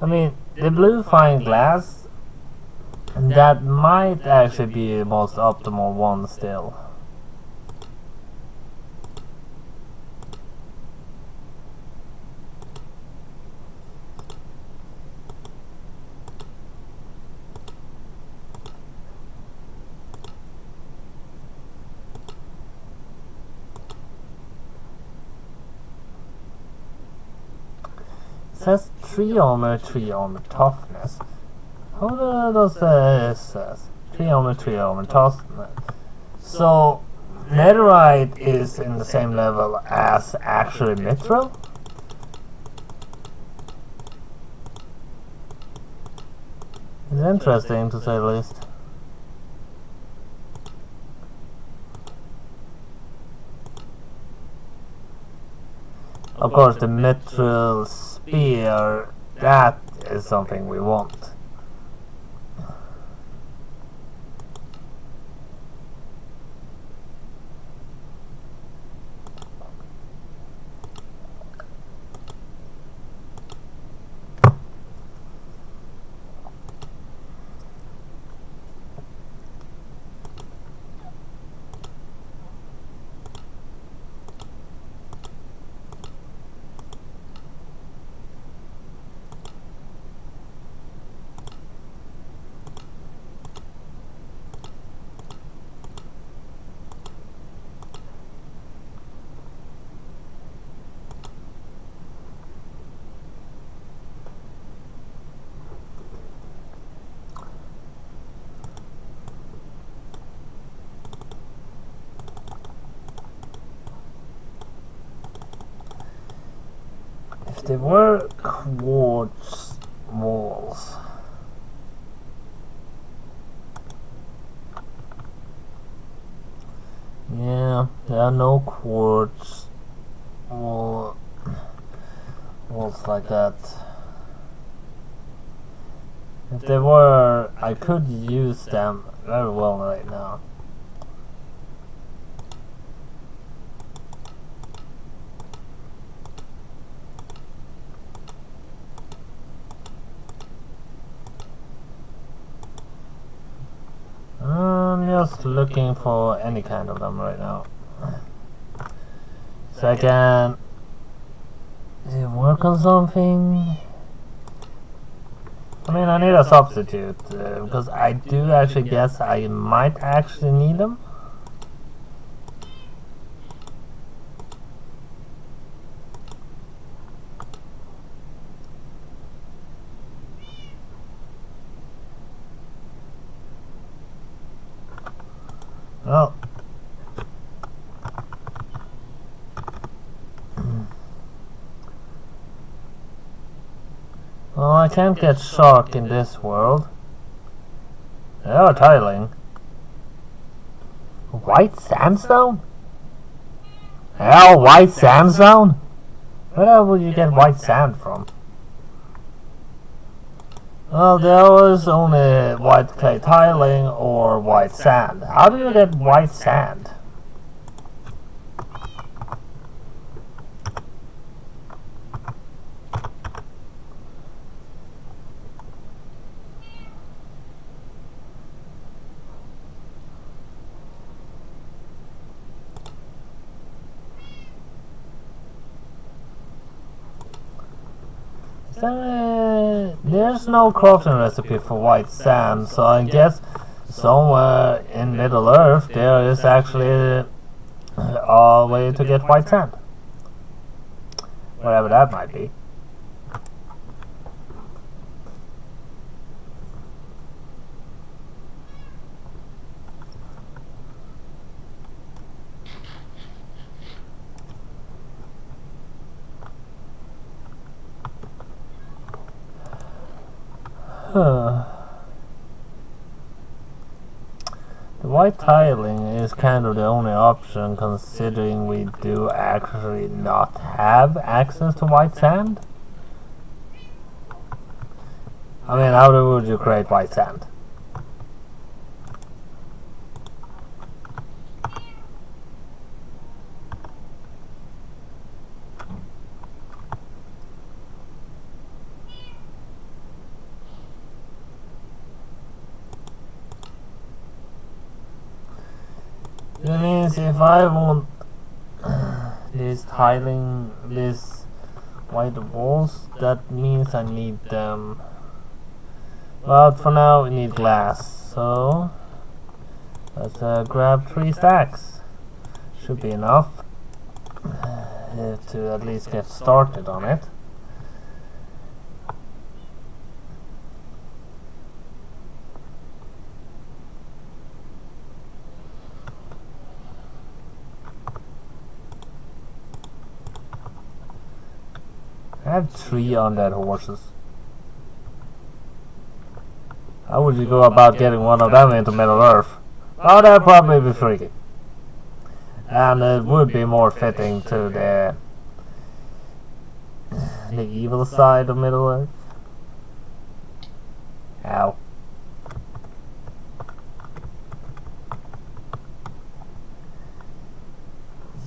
I mean, the blue fine glass, that might actually be the most optimal one still. It says 3 armor, 3 armor toughness. How does this says? 3 armor, 3 armor toughness. So netherite is in the same level as actually mithril? It's interesting to say the least. Of course, the mithril spear, that is something we want. If they were quartz walls, yeah, there are no quartz walls like that. If they were, I could use them very well right now. I'm just looking for any kind of them right now, so I can work on something. I mean, I need a substitute because I do actually guess I might actually need them. Well, well, I can't get shark in this world. They are tiling. White sandstone? Hell, white sandstone? Where would you get white sand from? Well, there was only white clay tiling or white sand. How do you get white sand? There's no crafting recipe for white sand, so I guess somewhere in Middle Earth there is actually a way to get white sand. Wherever that might be. The white tiling is kind of the only option, considering we do actually not have access to white sand. I mean, how would you create white sand? That means if I want this tiling, this white walls, that means I need them. But for now we need glass, so let's grab 3 stacks. Should be enough to at least get started on it. I have 3 undead horses. How would you go about getting one of them into Middle Earth? Oh, that'd probably be freaky. And it would be more fitting to the evil side of Middle Earth. Ow.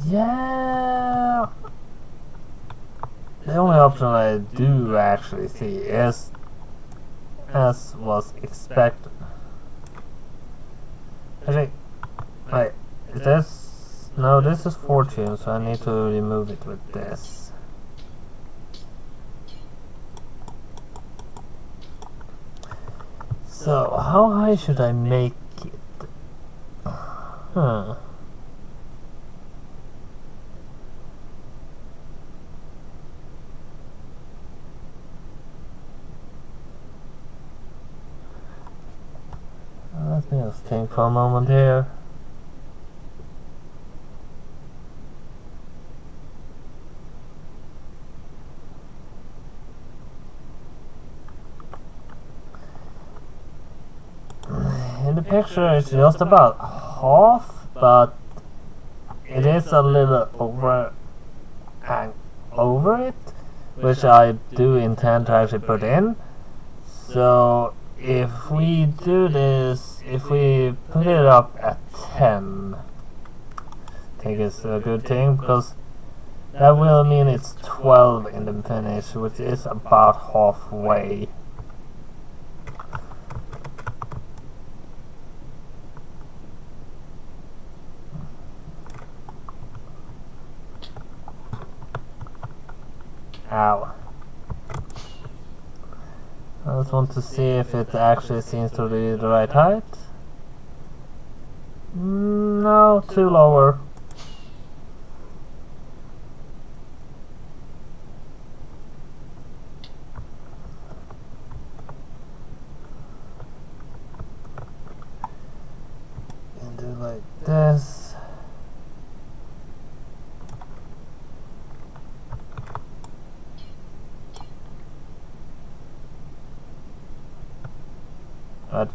Yeah. The only option I do actually see is, as was expected. Actually, wait, is this? No, this is fortune, so I need to remove it with this. So, how high should I make it? Huh. Let me just think for a moment here. In the picture it's just about half, but it is a little over it, which I do intend to actually put in. So if we do this, if we put it up at 10, I think it's a good thing, because that will mean it's 12 in the finish, which is about halfway. Ow. I just want to see if it actually seems to be the right height. No, too lower. And do like this. But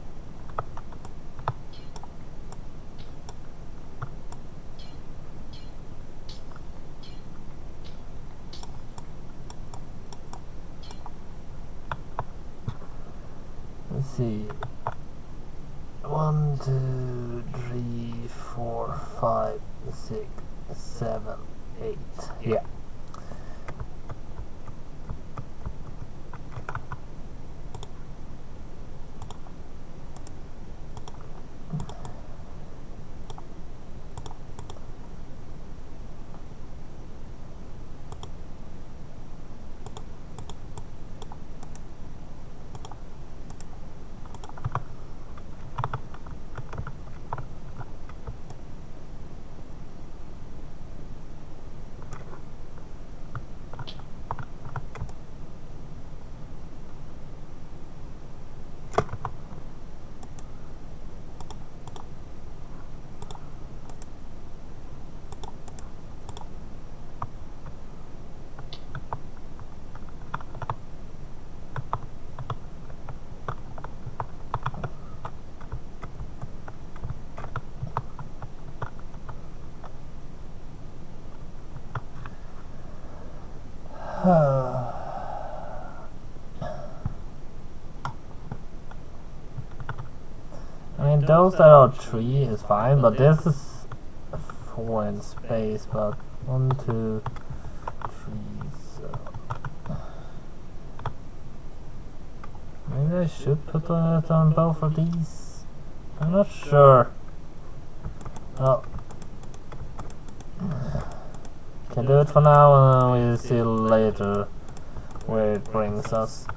let's see. 1, 2, 3, 4, 5, 6, 7, 8. Yeah. I mean, those that are 3 is fine, but this is 4 in space, but 1, 2, 3, so... Maybe I should put it on both of these? I'm not sure. Oh. Can do it for now, and then we'll see later where it brings us.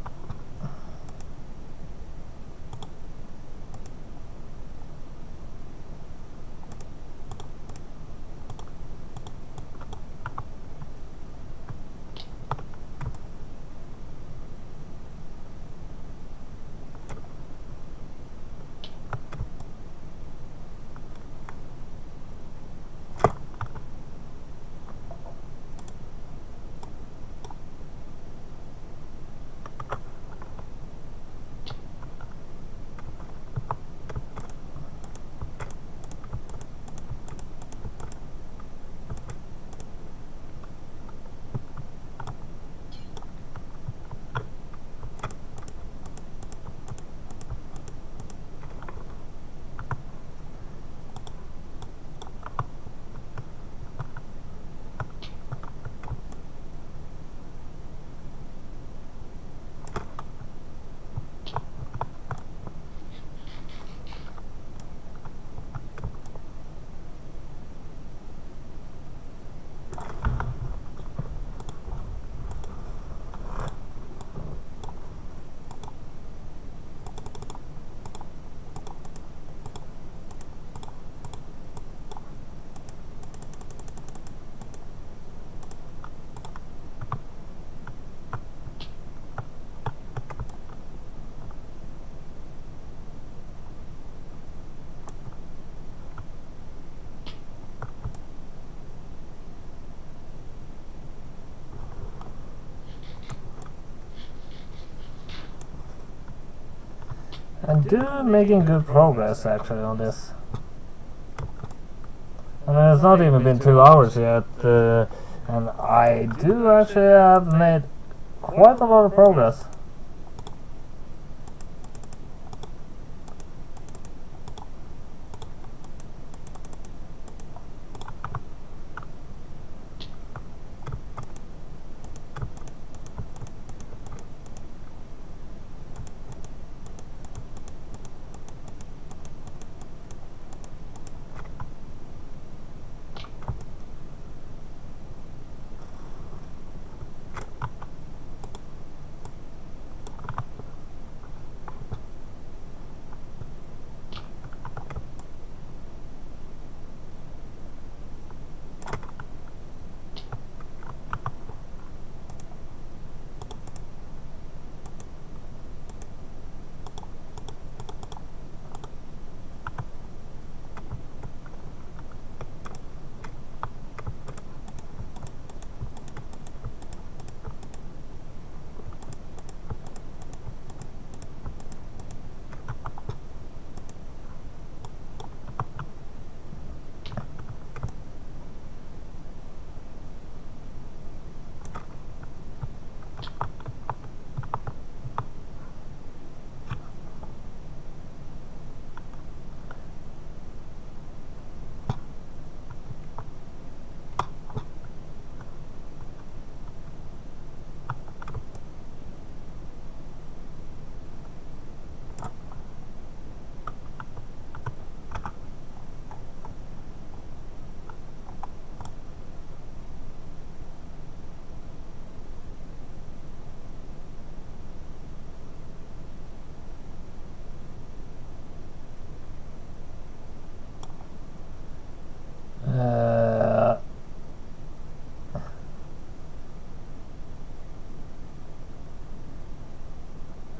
I'm making good progress actually on this. I mean, it's not even been 2 hours yet, and I do actually have made quite a lot of progress.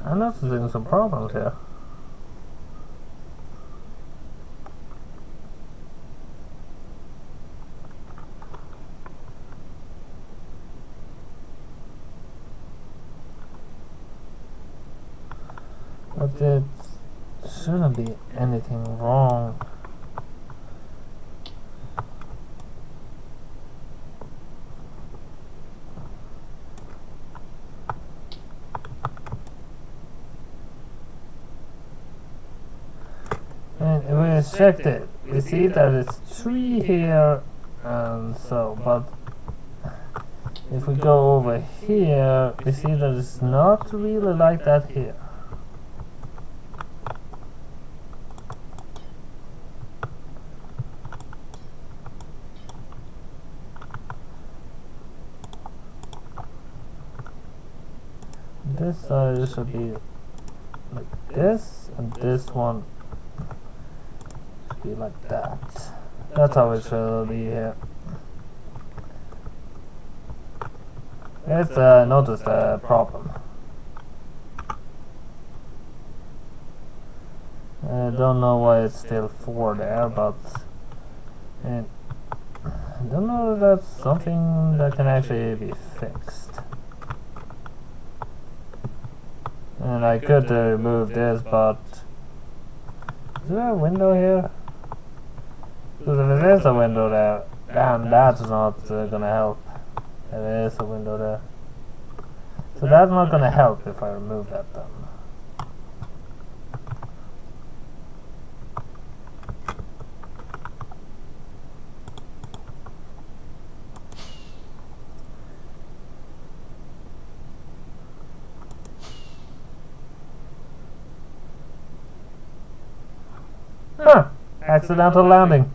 I'm noticing some problems here. But it shouldn't be anything wrong. And we checked it. We see that it's 3 here, and so, but if we go over here, we see that it's not really like that here. This side should be like this, and this one should be like that. That's how it should be here. Let's notice the problem. I don't know why it's still 4 there, but I don't know if that's something that can actually be fixed. And I could remove this, but is there a window here? Because if there is a window there, then that's not gonna help. There is a window there. So that's not gonna help if I remove that then. Huh! Accidental landing.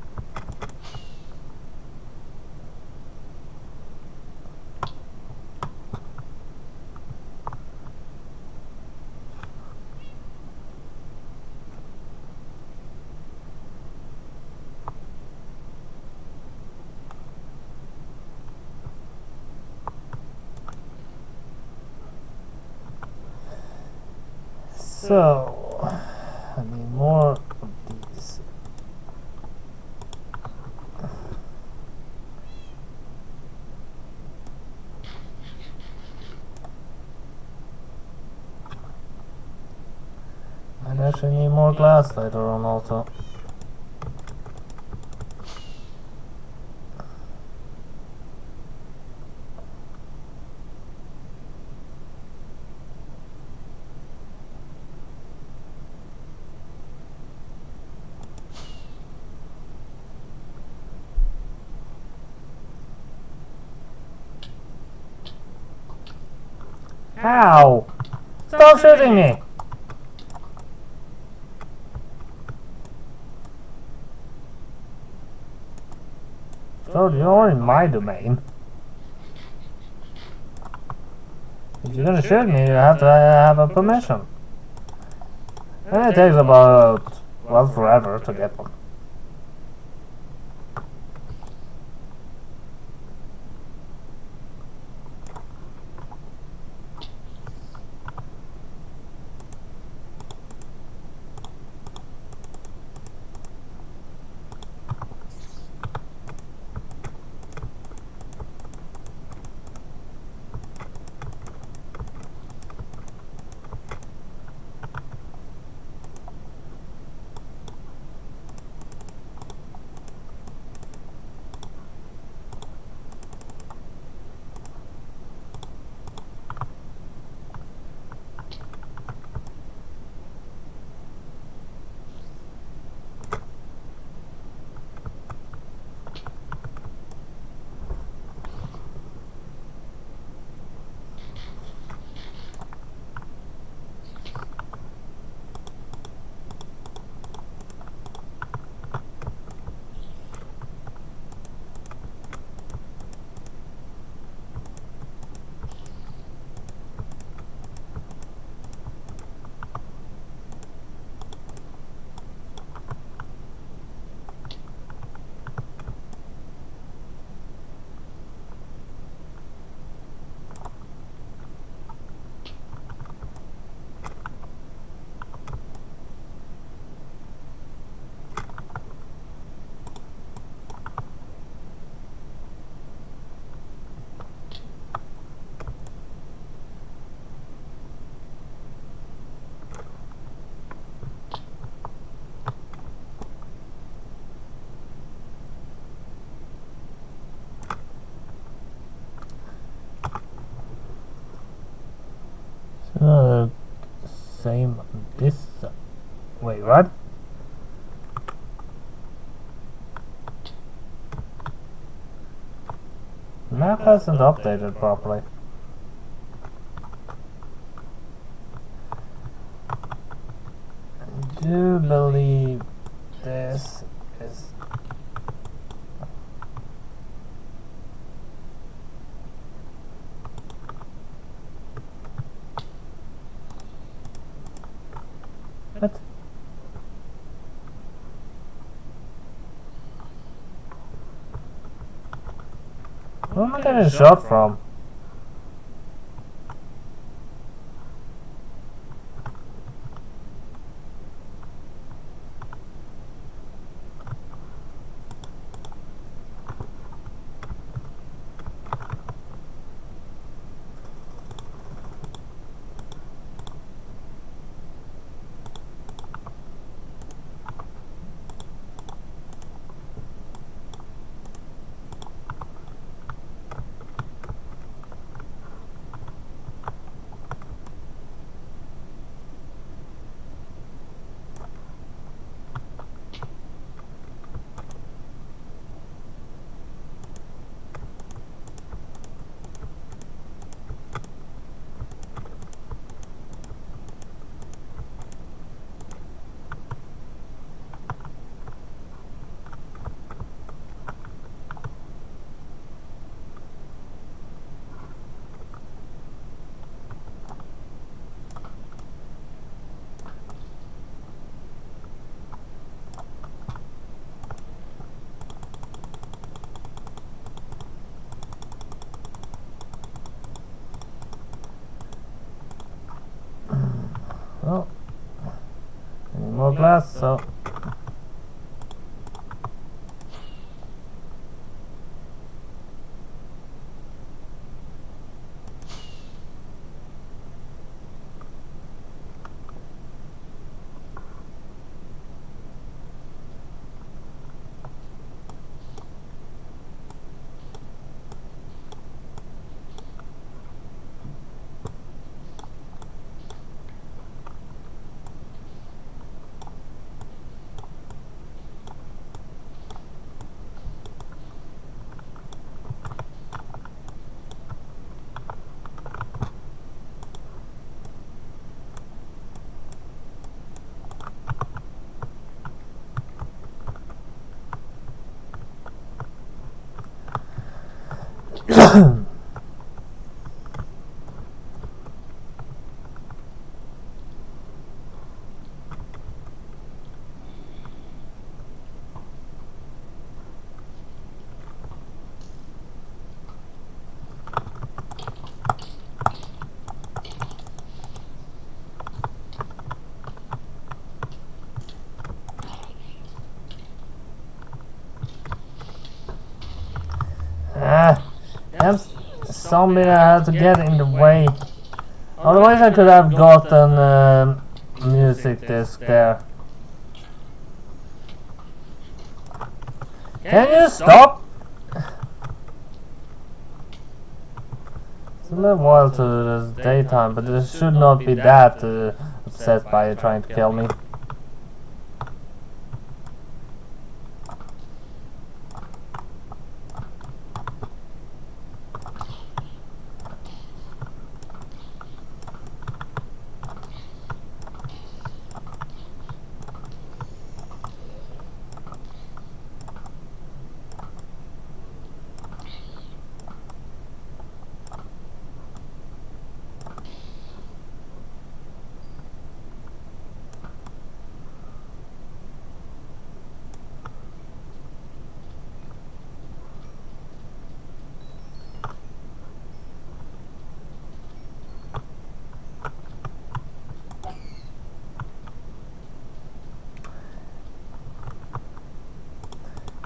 So, I need more of these. I'd actually need more glass later on also. Ow! Stop shooting me! So you're in my domain. If you're gonna shoot me, you have to have a permission. And it takes about, well, forever to get one. The map hasn't updated properly. I do believe this is... What? Where am I getting shot from? Oh, any more glass? So damn zombie I had to get in the way. Otherwise I could have gotten music disc there. Can you stop? It's a little while to the daytime, but it should not be that upset by trying to kill me.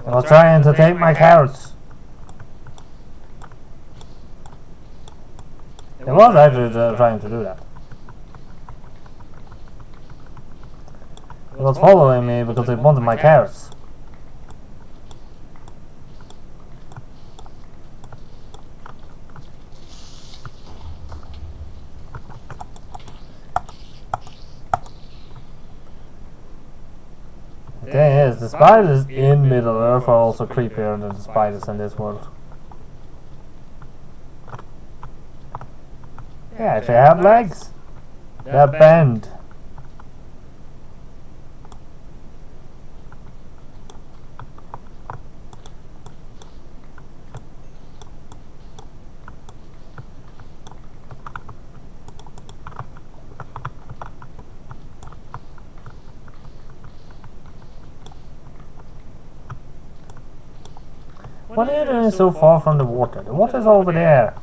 They were trying to take my carrots. They was actually trying to do that. They was following me because they wanted my carrots. The thing is, the spiders in Middle Earth are also creepier than the spiders in this world. They actually have legs. They're bent. What are you doing so far from the water? The water's over there.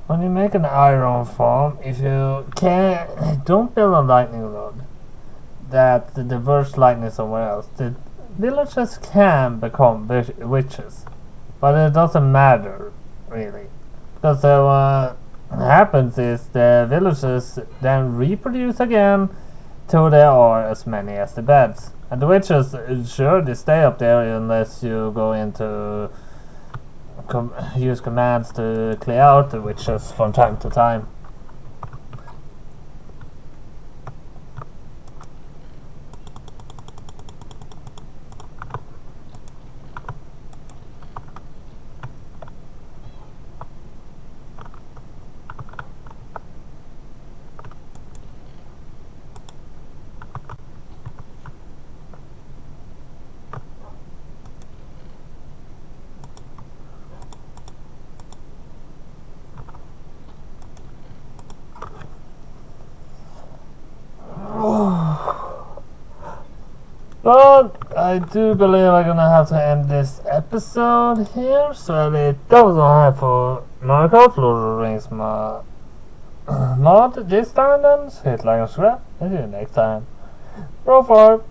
When you make an iron farm, if you can, don't build a lightning rod that diverts lightning somewhere else. The villagers can become witches, but it doesn't matter really, because what happens is the villagers then reproduce again till there are as many as the beds, and the witches sure they stay up there unless you go into use commands to clear out the witches from time to time. Well, I do believe I'm gonna have to end this episode here, så det was all I have for Minecraft Lord of the Rings mod this time then, so hit like and subscribe, and see you next time. Roll for